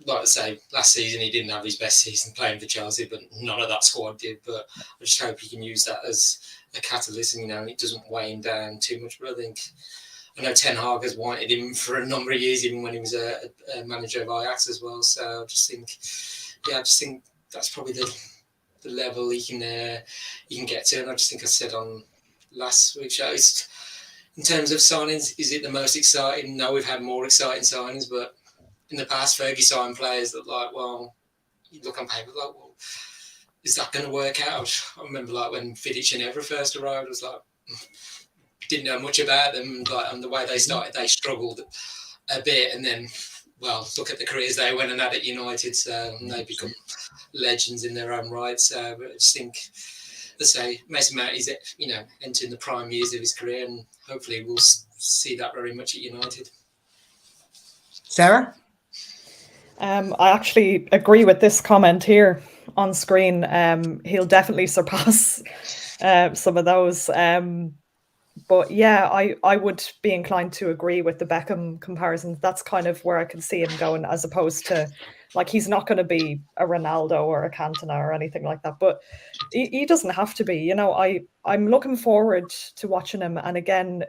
like I say, last season he didn't have his best season playing for Chelsea, but none of that squad did. But I just hope he can use that as a catalyst, and it doesn't weigh him down too much. But I know Ten Hag has wanted him for a number of years, even when he was a manager of Ajax as well. So I just think that's probably the level he can get to. And I just think I said on last week's show, in terms of signings, is it the most exciting? No, we've had more exciting signings, but in the past, Fergie signed players that you look on paper is that going to work out? I remember when Vidic and Evra first arrived, I was didn't know much about them, and the way they started, they struggled a bit, and then, look at the careers they went and had at United, so they become legends in their own right. So, but I just think, let's say, Mason Mount is, entering the prime years of his career, and hopefully we'll see that very much at United. Sarah? I actually agree with this comment here on screen. He'll definitely surpass some of those. But yeah, I would be inclined to agree with the Beckham comparisons. That's kind of where I can see him going, as opposed to, like, he's not going to be a Ronaldo or a Cantona or anything like that. But he doesn't have to be. I'm looking forward to watching him. And again,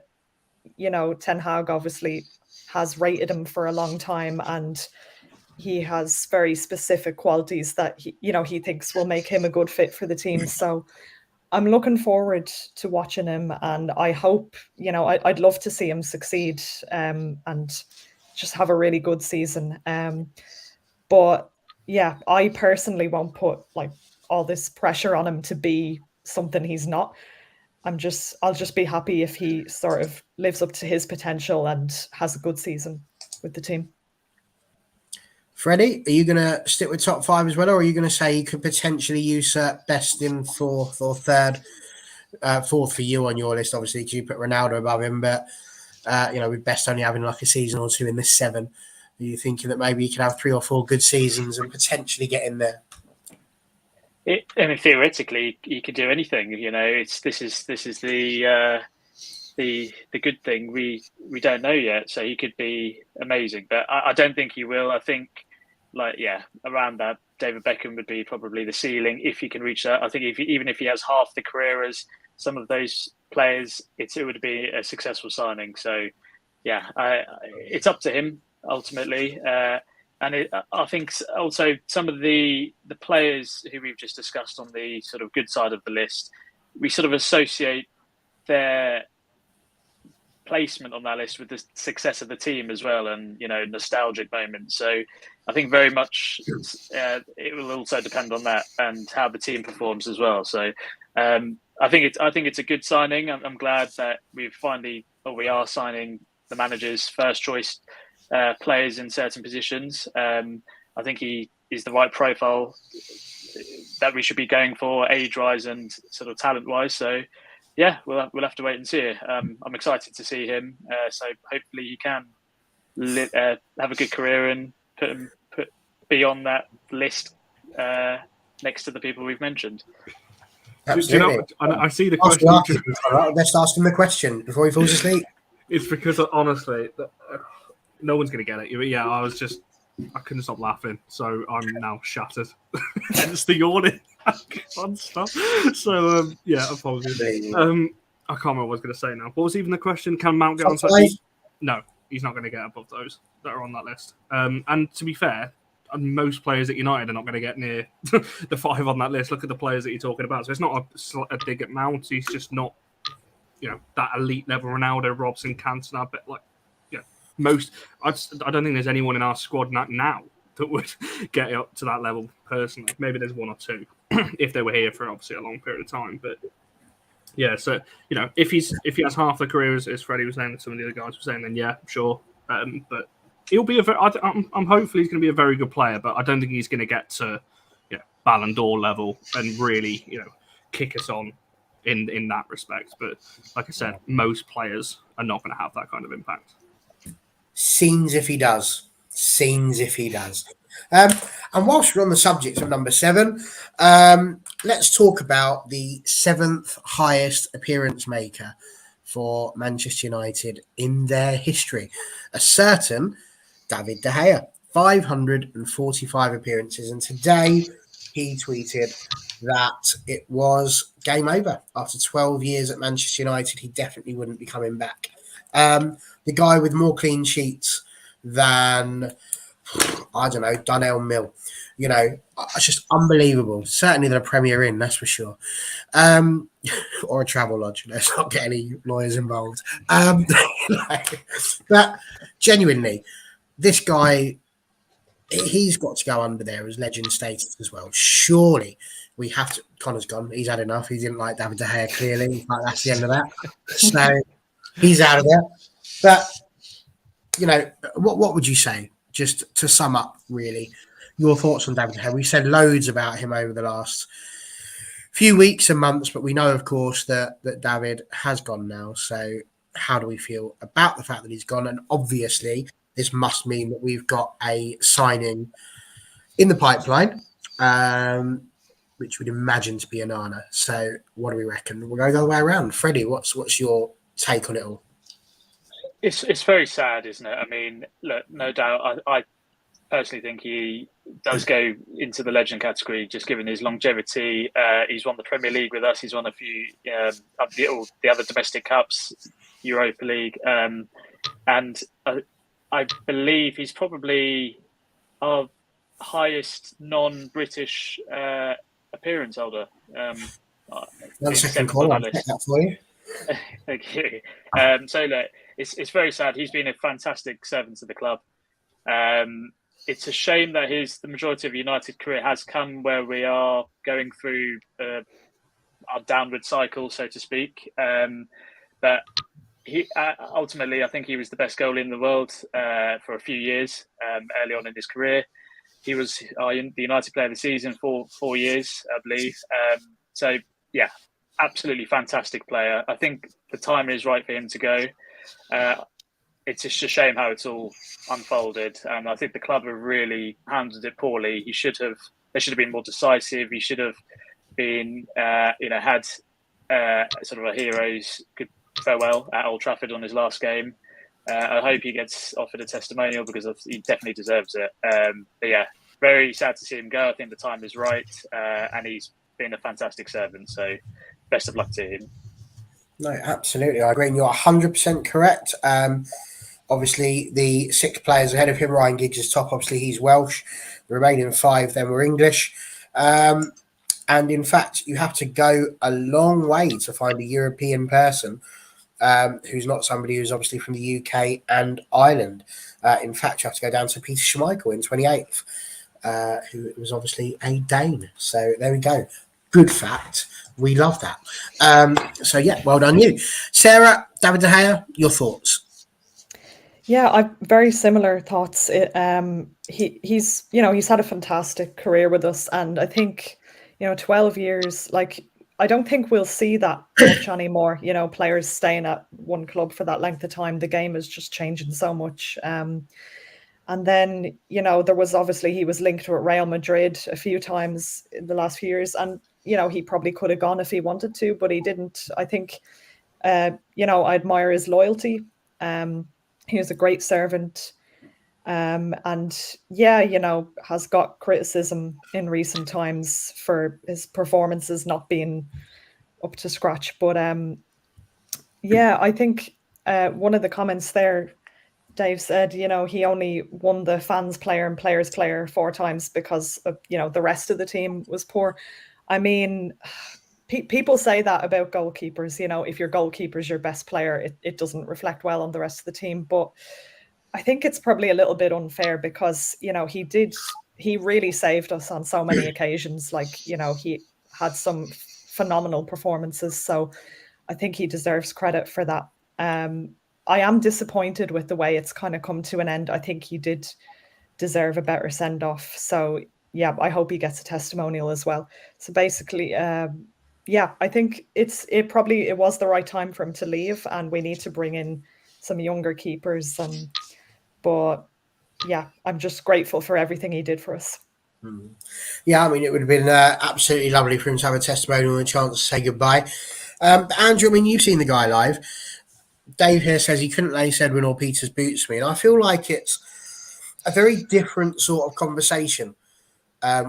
Ten Hag obviously has rated him for a long time, and he has very specific qualities that he thinks will make him a good fit for the team. So I'm looking forward to watching him, and I hope, I'd love to see him succeed and just have a really good season. But yeah, I personally won't put like all this pressure on him to be something he's not. I'll just be happy if he sort of lives up to his potential and has a good season with the team. Freddie, are you going to stick with top 5 as well, or are you going to say you could potentially usurp best in 4th or 3rd? 4th for you on your list, obviously, because you put Ronaldo above him, but with Best only having like a season or two in this 7, are you thinking that maybe you could have 3 or 4 good seasons and potentially get in there? Theoretically, you could do anything. This is the good thing. We don't know yet, so he could be amazing, but I don't think he will. I think, around that, David Beckham would be probably the ceiling if he can reach that. I think even if he has half the career as some of those players, it would be a successful signing. So, yeah, it's up to him ultimately. And I think also some of the players who we've just discussed on the sort of good side of the list, we sort of associate their placement on that list with the success of the team as well, and nostalgic moments. So I think very much it will also depend on that and how the team performs as well. So I think it's a good signing. I'm glad that we are signing the manager's first choice players in certain positions. I think he is the right profile that we should be going for, age-wise and sort of talent-wise. So yeah, we'll have to wait and see. I'm excited to see him. So hopefully he can have a good career and be on that list next to the people we've mentioned. Absolutely. I see the question. Let's ask him the question before he falls asleep. It's because honestly, no one's going to get it. Yeah, I couldn't stop laughing, so I'm now shattered. Hence the yawning. Fun stuff. So, apologies. I can't remember what I was going to say now. What was even the question? Can Mount get on top? No, he's not going to get above those that are on that list. And to be fair, most players at United are not going to get near the 5 on that list. Look at the players that you're talking about. So it's not a dig at Mount. He's just not, that elite level Ronaldo, Robson, Cantona, but most. I don't think there's anyone in our squad now that would get up to that level personally. Maybe there's 1 or 2 if they were here for obviously a long period of time. But yeah, so if he has half the career as Freddie was saying, and some of the other guys were saying, then yeah, sure. But he'll be I'm hopefully he's going to be a very good player, but I don't think he's going to get to Ballon d'Or level and really kick us on in that respect. But like I said, most players are not going to have that kind of impact. Scenes if he does. And whilst we're on the subject of number 7, let's talk about the 7th highest appearance maker for Manchester United in their history. A certain David De Gea, 545 appearances. And today he tweeted that it was game over. After 12 years at Manchester United, he definitely wouldn't be coming back. The guy with more clean sheets than, I don't know, Donnell Mill. It's just unbelievable. Certainly than a Premier Inn, that's for sure. Or a travel lodge. Let's not get any lawyers involved. But genuinely, this guy, he's got to go under there as legend status as well. Surely we have to. Connor's gone. He's had enough. He didn't like David De Gea, clearly. That's the end of that. So he's out of there. But, what would you say, just to sum up, really, your thoughts on David De Gea? We said loads about him over the last few weeks and months, but we know, of course, that David has gone now. So how do we feel about the fact that he's gone? And obviously, this must mean that we've got a signing in the pipeline, which would imagine to be Onana. So what do we reckon? We'll go the other way around. Freddie, what's your take on it all? It's very sad, isn't it? I mean, look, no doubt, I personally think he does go into the legend category, just given his longevity. He's won the Premier League with us. He's won a few of the other domestic cups, Europa League, and I believe he's probably our highest non-British appearance holder. 1 second, Cole. I'll check that for you. Thank you. So look, it's very sad. He's been a fantastic servant to the club. It's a shame that the majority of United career has come where we are going through our downward cycle, so to speak. But he ultimately, I think he was the best goalie in the world for a few years early on in his career. He was the United Player of the Season for 4 years, I believe. So yeah, absolutely fantastic player. I think the time is right for him to go. It's just a shame how it's all unfolded, and I think the club have really handled it poorly. They should have been more decisive. He should have been, had sort of a hero's good farewell at Old Trafford on his last game. I hope he gets offered a testimonial because he definitely deserves it. But yeah, very sad to see him go. I think the time is right, and he's been a fantastic servant. So best of luck to him. No, absolutely. I agree. And you're 100% correct. Obviously, the 6 players ahead of him, Ryan Giggs is top. Obviously, he's Welsh. The remaining 5 then were English. And in fact, you have to go a long way to find a European person who's not somebody who's obviously from the UK and Ireland. In fact, you have to go down to Peter Schmeichel in 28th, who was obviously a Dane. So there we go. Good fact. We love that. So yeah, well done you. Sarah, David De Gea, your thoughts? Yeah, I've very similar thoughts. He's had a fantastic career with us, and I think 12 years. Like, I don't think we'll see that much anymore. Players staying at one club for that length of time. The game is just changing so much. And then there was obviously he was linked with Real Madrid a few times in the last few years, and he probably could have gone if he wanted to, but he didn't. I think I admire his loyalty. He was a great servant, and has got criticism in recent times for his performances not being up to scratch. But I think one of the comments there, Dave said, he only won the fans player and players player 4 times because of, the rest of the team was poor. I mean, people say that about goalkeepers. If your goalkeeper's your best player, it doesn't reflect well on the rest of the team. But I think it's probably a little bit unfair because, he really saved us on so many occasions. Like, he had some phenomenal performances. So I think he deserves credit for that. I am disappointed with the way it's kind of come to an end. I think he did deserve a better send-off. So yeah, I hope he gets a testimonial as well. So basically, I think it was the right time for him to leave, and we need to bring in some younger keepers. But yeah, I'm just grateful for everything he did for us. Yeah, I mean, it would have been absolutely lovely for him to have a testimonial and a chance to say goodbye. Andrew, I mean, you've seen the guy live. Dave here says he couldn't lace Edwin or Peter's boots for me, and I feel like it's a very different sort of conversation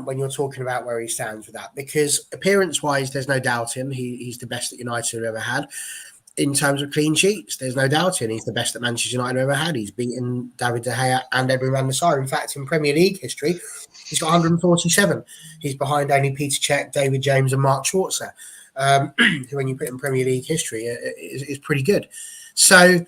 when you're talking about where he stands with that, because appearance-wise, there's no doubting he's the best that United have ever had. In terms of clean sheets, there's no doubting he's the best that Manchester United have ever had. He's beaten David De Gea and Edwin van der Sar. In fact, in Premier League history, he's got 147. He's behind only Peter Cech, David James and Mark Schwarzer, who, when you put in Premier League history, is pretty good. So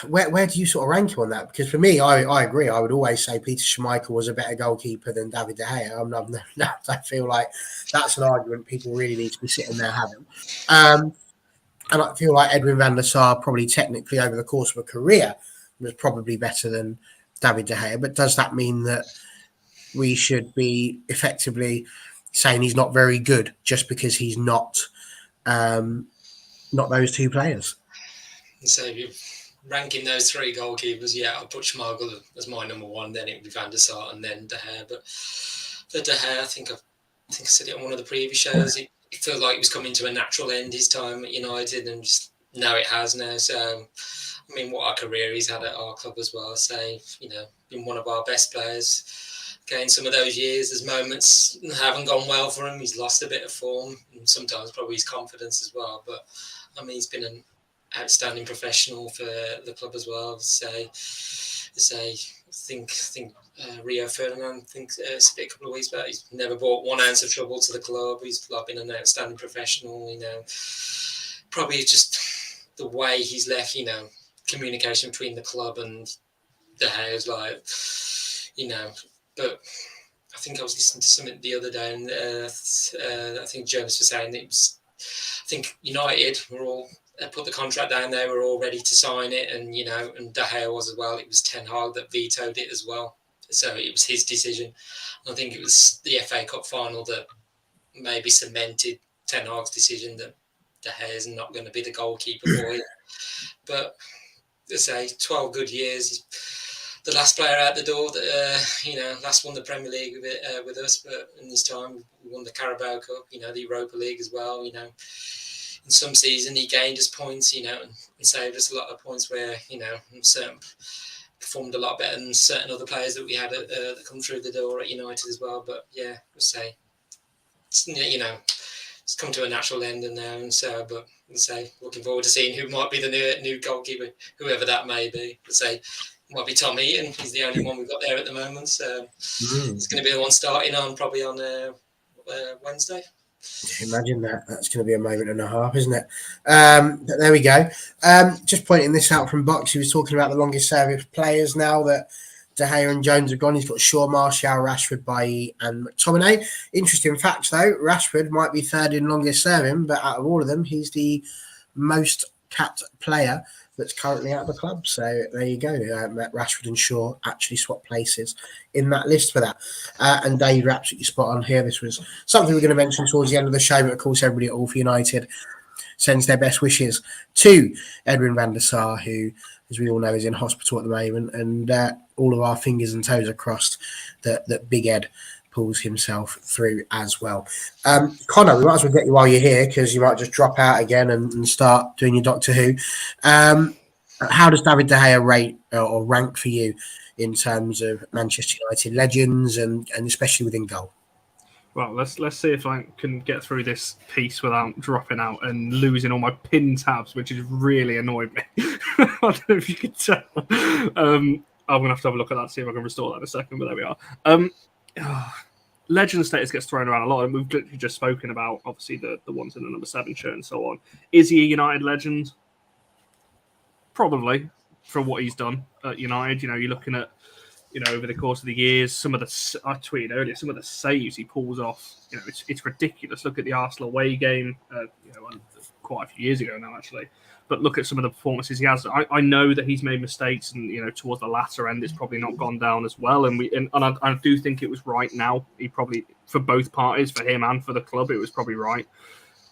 where do you sort of rank him on that? Because for me, I agree. I would always say Peter Schmeichel was a better goalkeeper than David De Gea. I feel like that's an argument people really need to be sitting there having. And I feel like Edwin van der Sar probably technically over the course of a career was probably better than David De Gea. But does that mean that we should be effectively saying he's not very good just because he's not those 2 players? So ranking those three goalkeepers, yeah, I'll put Schmeichel as my number one. Then it would be Van der Sar and then De Gea. But for De Gea, I think I said it on one of the previous shows. It felt like it was coming to a natural end his time at United, and just now it has now. So, I mean, what a career he's had at our club as well. So, been one of our best players. Okay, in some of those years, there's moments haven't gone well for him. He's lost a bit of form, and sometimes probably his confidence as well. But I mean, he's been an outstanding professional for the club as well. I think Rio Ferdinand said it a couple of weeks back. He's never brought 1 ounce of trouble to the club. He's been an outstanding professional. Probably just the way he's left. Communication between the club and De Gea is but I think I was listening to something the other day, and I think Jonas was saying that I think United were all put the contract down. They were all ready to sign it, and and De Gea was as well. It was Ten Hag that vetoed it as well, so it was his decision. I think it was the FA Cup final that maybe cemented Ten Hag's decision that De Gea is not going to be the goalkeeper for you. But let's say 12 good years. The last player out the door that last won the Premier League with us, but in this time we won the Carabao Cup, the Europa League as well. In some season he gained us points, and saved us a lot of points where certain performed a lot better than certain other players that we had that come through the door at United as well. But yeah, we'll say it's come to a natural end now, and so but let's say looking forward to seeing who might be the new goalkeeper, whoever that may be. Let's say. Might be Tom Eaton. He's the only one we've got there at the moment. So he's going to be the one starting probably on Wednesday. Imagine that. That's going to be a moment and a half, isn't it? But there we go. Just pointing this out from Box, he was talking about the longest service players now that De Gea and Jones have gone. He's got Shaw, Martial, Rashford, Bailly and McTominay. Interesting fact, though, Rashford might be third in longest serving, but out of all of them, he's the most capped player that's currently at the club. So there you go. Rashford and Shaw actually swap places in that list for that. And Dave, you're absolutely spot on here. This was something we're going to mention towards the end of the show, but of course everybody at All for United sends their best wishes to Edwin van der Sar, who, as we all know, is in hospital at the moment, and all of our fingers and toes are crossed that Big Ed pulls himself through as well. Connor, we might as well get you while you're here, because you might just drop out again and start doing your Doctor Who. How does David De Gea rate or rank for you in terms of Manchester United legends and especially within goal? Well, let's see if I can get through this piece without dropping out and losing all my pin tabs, which has really annoyed me. I don't know if you can tell. I'm going to have a look at that, see if I can restore that in a second, but there we are. Legend status gets thrown around a lot, and we've literally just spoken about, obviously, the ones in the number 7 shirt and so on. Is he a United legend? Probably, for what he's done at United. You're looking at, over the course of the years, I tweeted earlier, some of the saves he pulls off, it's ridiculous. Look at the Arsenal away game, quite a few years ago now, actually. But look at some of the performances he has. I know that he's made mistakes, and towards the latter end, it's probably not gone down as well. And I do think it was right now. He probably, for both parties, for him and for the club, it was probably right.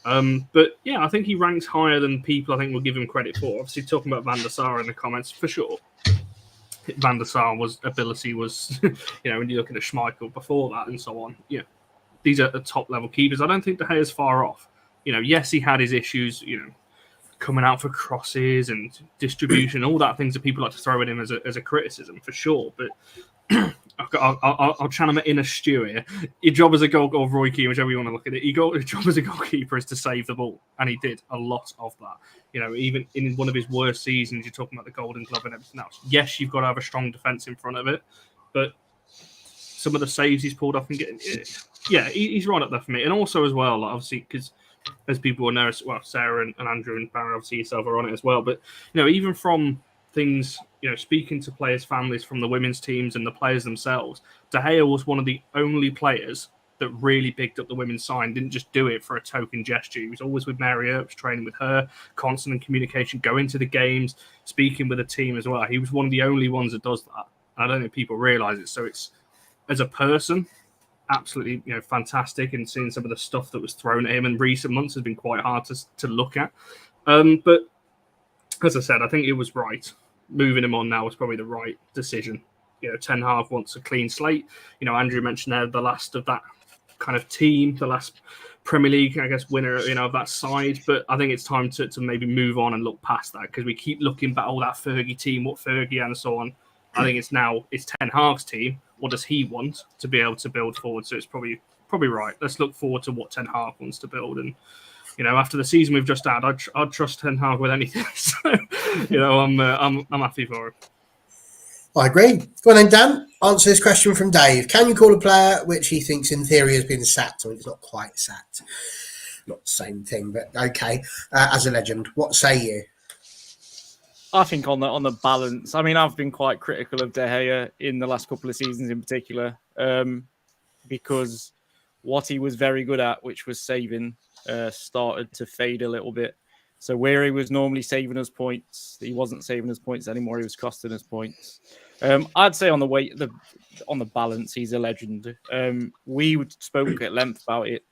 But yeah, I think he ranks higher than people I think will give him credit for. Obviously, talking about Van der Sar in the comments, for sure. Van der Sar's ability was, when you look at the Schmeichel before that and so on, these are the top level keepers. I don't think De Gea's far off. Yes, he had his issues, coming out for crosses and distribution, all that things that people like to throw at him as a criticism, for sure. But I'll channel my inner stew here. Your job as a goalkeeper, or Roy Keane, whichever you want to look at it, your job as a goalkeeper is to save the ball, and he did a lot of that. Even in one of his worst seasons, you're talking about the Golden Glove and everything else. Yes, you've got to have a strong defence in front of it, but some of the saves he's pulled off and getting, he's right up there for me. And also as well, obviously, because as people will know, well, Sarah and Andrew and Barry, obviously yourself are on it as well. But even from things, speaking to players' families from the women's teams and the players themselves, De Gea was one of the only players that really bigged up the women's side, didn't just do it for a token gesture. He was always with Mary Earps, training with her, constant in communication, going to the games, speaking with the team as well. He was one of the only ones that does that. I don't think people realise it. So it's, as a person, absolutely fantastic, and seeing some of the stuff that was thrown at him in recent months has been quite hard to look at. But as I said, I think it was right. Moving him on now was probably the right decision. Ten Hag wants a clean slate. Andrew mentioned there the last of that kind of team, the last Premier League, I guess, winner, of that side. But I think it's time to maybe move on and look past that, because we keep looking back, that Fergie team, what Fergie and so on. I think it's Ten Hag's team. What does he want to be able to build forward? So it's probably right. Let's look forward to what Ten Hag wants to build. And after the season we've just had, I'd trust Ten Hag with anything. So I'm happy for it. I agree. Go on then, Dan. Answer this question from Dave. Can you call a player which he thinks in theory has been sacked? I mean, it's not quite sacked. Not the same thing, but okay. As a legend, what say you? I think on the balance, I mean, I've been quite critical of De Gea in the last couple of seasons in particular, because what he was very good at, which was saving, started to fade a little bit. So where he was normally saving us points, he wasn't saving us points anymore. He was costing us points. I'd say on the balance, he's a legend. We spoke at length about it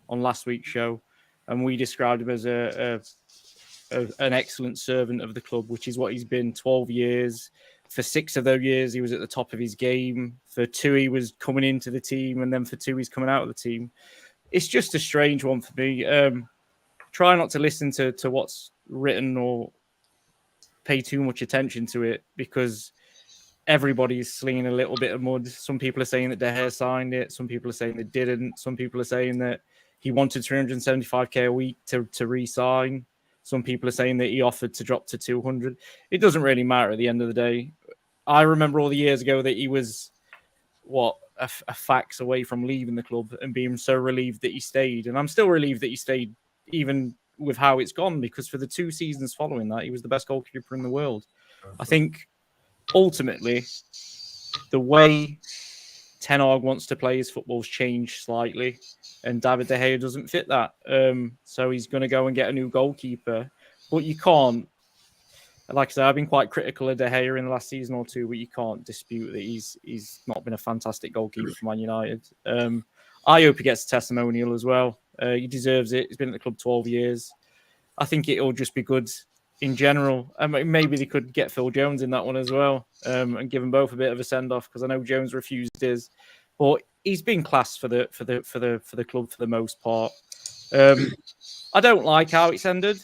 on last week's show, and we described him as an excellent servant of the club, which is what he's been 12 years. For 6 of those years, he was at the top of his game. For 2, he was coming into the team, and then for 2, he's coming out of the team. It's just a strange one for me. Try not to listen to what's written or pay too much attention to it, because everybody's slinging a little bit of mud. Some people are saying that De Gea signed it. Some people are saying they didn't. Some people are saying that he wanted 375k a week to re-sign. Some people are saying that he offered to drop to 200. It doesn't really matter at the end of the day. I remember all the years ago that he was, a fax away from leaving the club, and being so relieved that he stayed. And I'm still relieved that he stayed, even with how it's gone, because for the 2 seasons following that, he was the best goalkeeper in the world. I think ultimately the way Ten Hag wants to play his football's changed slightly, and David De Gea doesn't fit that. So he's going to go and get a new goalkeeper. But you can't, like I said, I've been quite critical of De Gea in the last season or 2, but you can't dispute that he's not been a fantastic goalkeeper for Man United. I hope he gets a testimonial as well. He deserves it. He's been at the club 12 years. I think it'll just be good in general. Maybe they could get Phil Jones in that one as well, and give them both a bit of a send off, because I know Jones refused his, but he's been class for the club for the most part. I don't like how it's ended.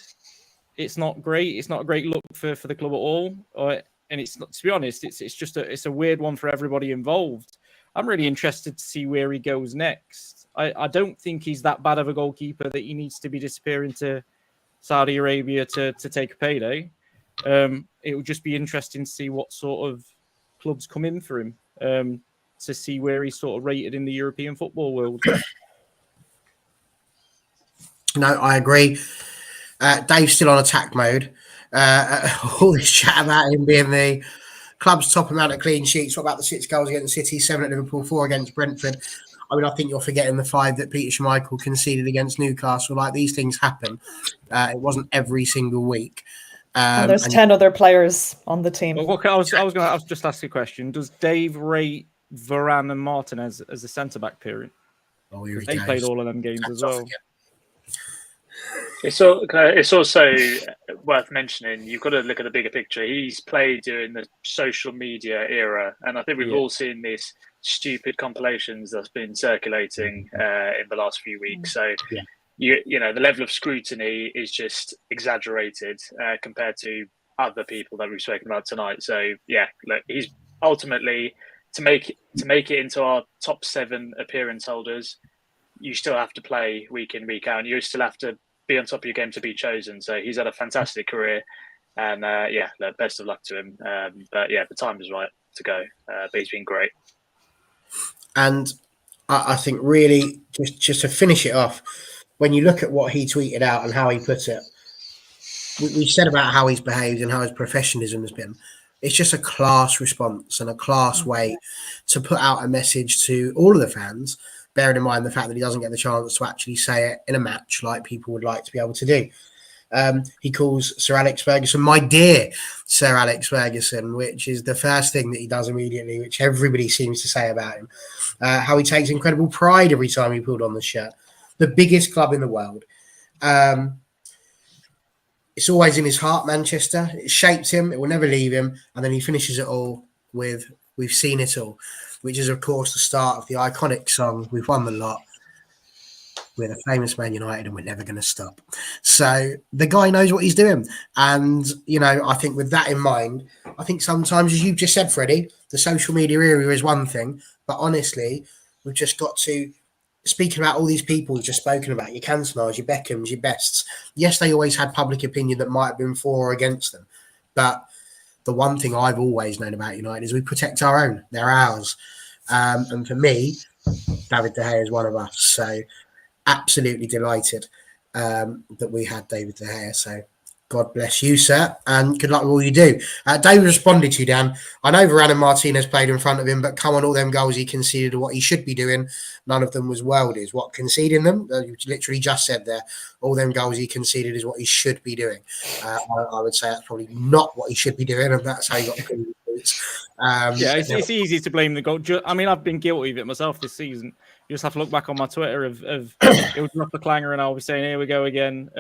It's not great. It's not a great look for the club at all. And it's not, to be honest, it's just a weird one for everybody involved. I'm really interested to see where he goes next. I don't think he's that bad of a goalkeeper that he needs to be disappearing to Saudi Arabia to take a payday. It would just be interesting to see what sort of clubs come in for him, to see where he's sort of rated in the European football world. No, I agree. Dave's still on attack mode. All this chat about him being the club's top amount of clean sheets. What about the 6 goals against City, 7 at Liverpool, 4 against Brentford? I mean, I think you're forgetting the 5 that Peter Schmeichel conceded against Newcastle. Like, these things happen. It wasn't every single week. And there's 10 other players on the team. Well, I was going to just ask you a question. Does Dave rate Varane and Martinez as a centre-back period? Oh, they played all of them games as well. It's also worth mentioning, you've got to look at the bigger picture. He's played during the social media era, and I think we've all seen this stupid compilations that's been circulating in the last few weeks. So, the level of scrutiny is just exaggerated compared to other people that we've spoken about tonight. So, look, he's ultimately to make it into our top 7 appearance holders. You still have to play week in, week out, and you still have to be on top of your game to be chosen. So he's had a fantastic career, and look, best of luck to him. But the time is right to go. But he's been great. And I think really, just to finish it off, when you look at what he tweeted out and how he put it, we said about how he's behaved and how his professionalism has been. It's just a class response and a class way to put out a message to all of the fans, bearing in mind the fact that he doesn't get the chance to actually say it in a match like people would like to be able to do. He calls Sir Alex Ferguson, my dear Sir Alex Ferguson, which is the first thing that he does immediately, which everybody seems to say about him. How he takes incredible pride every time he pulled on the shirt. The biggest club in the world. it's always in his heart, Manchester. It shaped him. It will never leave him. And then he finishes it all with "We've seen it all," which is, of course, the start of the iconic song "We've won the lot. We're the famous Man United and we're never going to stop." So the guy knows what he's doing. And, you know, I think with that in mind, I think sometimes, as you've just said, Freddie, the social media area is one thing. But honestly, we've just got to, speaking about all these people we've just spoken about, your Cantonars, your Beckhams, your Bests, yes, they always had public opinion that might have been for or against them. But the one thing I've always known about United is we protect our own. They're ours. And for me, David De Gea is one of us. So absolutely delighted that we had David De Gea. So God bless you, sir, and good luck with all you do. David responded to you, Dan. I know Varane and Martinez played in front of him, but come on, all them goals he conceded are what he should be doing. None of them was worldies. What, conceding them? You literally just said there, all them goals he conceded is what he should be doing. I would say that's probably not what he should be doing, and that's how he got the points. It's easy to blame the goal. I mean, I've been guilty of it myself this season. You just have to look back on my Twitter of it would drop a clanger and I'll be saying, here we go again.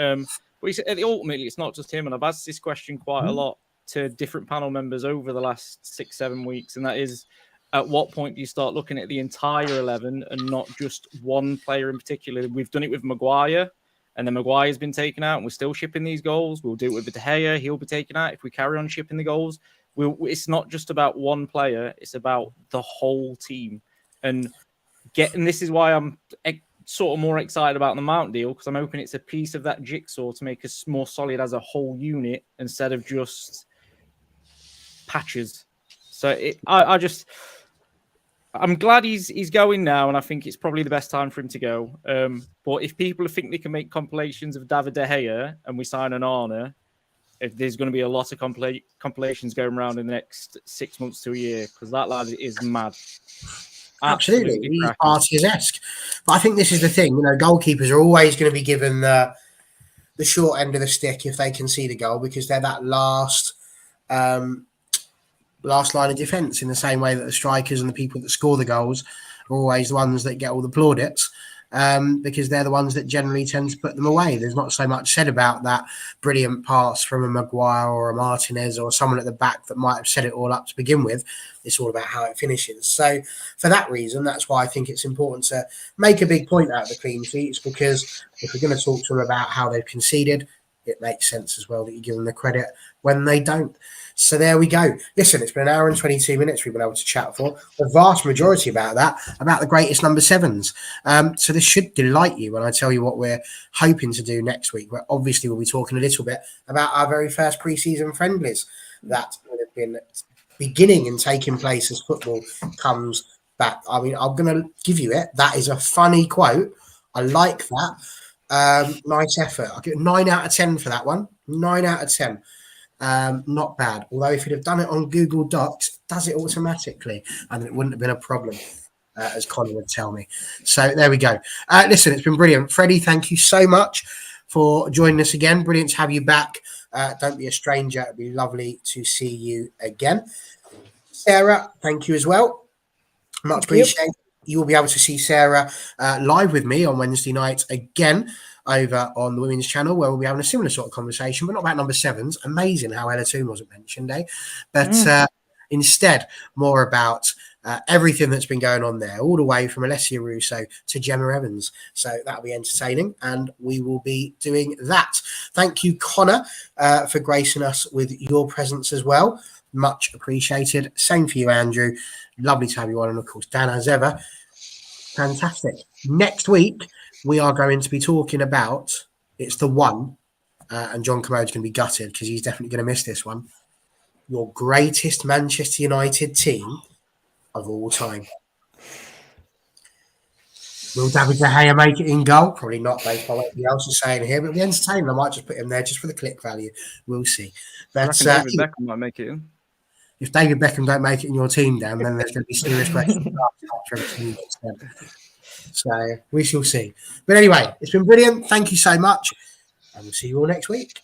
But ultimately, it's not just him. And I've asked this question quite a lot to different panel members over the last 6-7 weeks. And that is, at what point do you start looking at the entire 11 and not just one player in particular? We've done it with Maguire, and then Maguire's been taken out, and we're still shipping these goals. We'll do it with De Gea. He'll be taken out if we carry on shipping the goals. It's not just about one player. It's about the whole team. And this is why I'm sort of more excited about the Mount deal, because I'm hoping it's a piece of that jigsaw to make us more solid as a whole unit instead of just patches. So I'm glad he's going now, and I think it's probably the best time for him to go. But if people think they can make compilations of David De Gea and we sign an Arna, if there's going to be a lot of compilations going around in the next 6 months to a year, because that lad is mad. Absolutely. He's Artie's-esque. But I think this is the thing, you know, goalkeepers are always going to be given the short end of the stick if they concede a goal, because they're that last line of defence, in the same way that the strikers and the people that score the goals are always the ones that get all the plaudits, because they're the ones that generally tend to put them away. There's not so much said about that brilliant pass from a Maguire or a Martinez or someone at the back that might have set it all up to begin with. It's all about how it finishes. So for that reason, that's why I think it's important to make a big point out of the clean sheets, because if we're going to talk to them about how they've conceded, it makes sense as well that you give them the credit when they don't. So there we go. Listen, it's been an hour and 22 minutes we've been able to chat for. The vast majority about the greatest number sevens. So this should delight you when I tell you what we're hoping to do next week. Where obviously we'll be talking a little bit about our very first pre-season friendlies that would have been beginning and taking place as football comes back. I mean, I'm going to give you it. That is a funny quote. I like that. Nice effort. I'll give it 9 out of 10 for that one. 9 out of 10. Not bad. Although if you'd have done it on Google Docs, it does it automatically, and it wouldn't have been a problem, as Connie would tell me. So there we go. Listen, it's been brilliant. Freddie, thank you so much for joining us again. Brilliant to have you back. Don't be a stranger. It'd be lovely to see you again. Sarah, thank you as well. Much appreciated. You will be able to see Sarah live with me on Wednesday night again over on the women's channel, where we'll be having a similar sort of conversation, but not about number sevens. Amazing how Ella Toon wasn't mentioned, eh? But instead, more about everything that's been going on there, all the way from Alessia Russo to Gemma Evans. So that'll be entertaining, and we will be doing that. Thank you, Connor, for gracing us with your presence as well. Much appreciated. Same for you, Andrew. Lovely to have you on, and of course, Dan, as ever. Fantastic. Next week, we are going to be talking about, it's the one, and John Commode's going to be gutted because he's definitely going to miss this one, your greatest Manchester United team of all time. Will David De Gea make it in goal? Probably not, based on what everybody else is saying here, but it'll be entertaining. I might just put him there just for the click value. We'll see. But David Beckham might make it in. If David Beckham don't make it in your team, Dan, then there's going to be serious questions. So we shall see. But anyway, it's been brilliant. Thank you so much. And we'll see you all next week.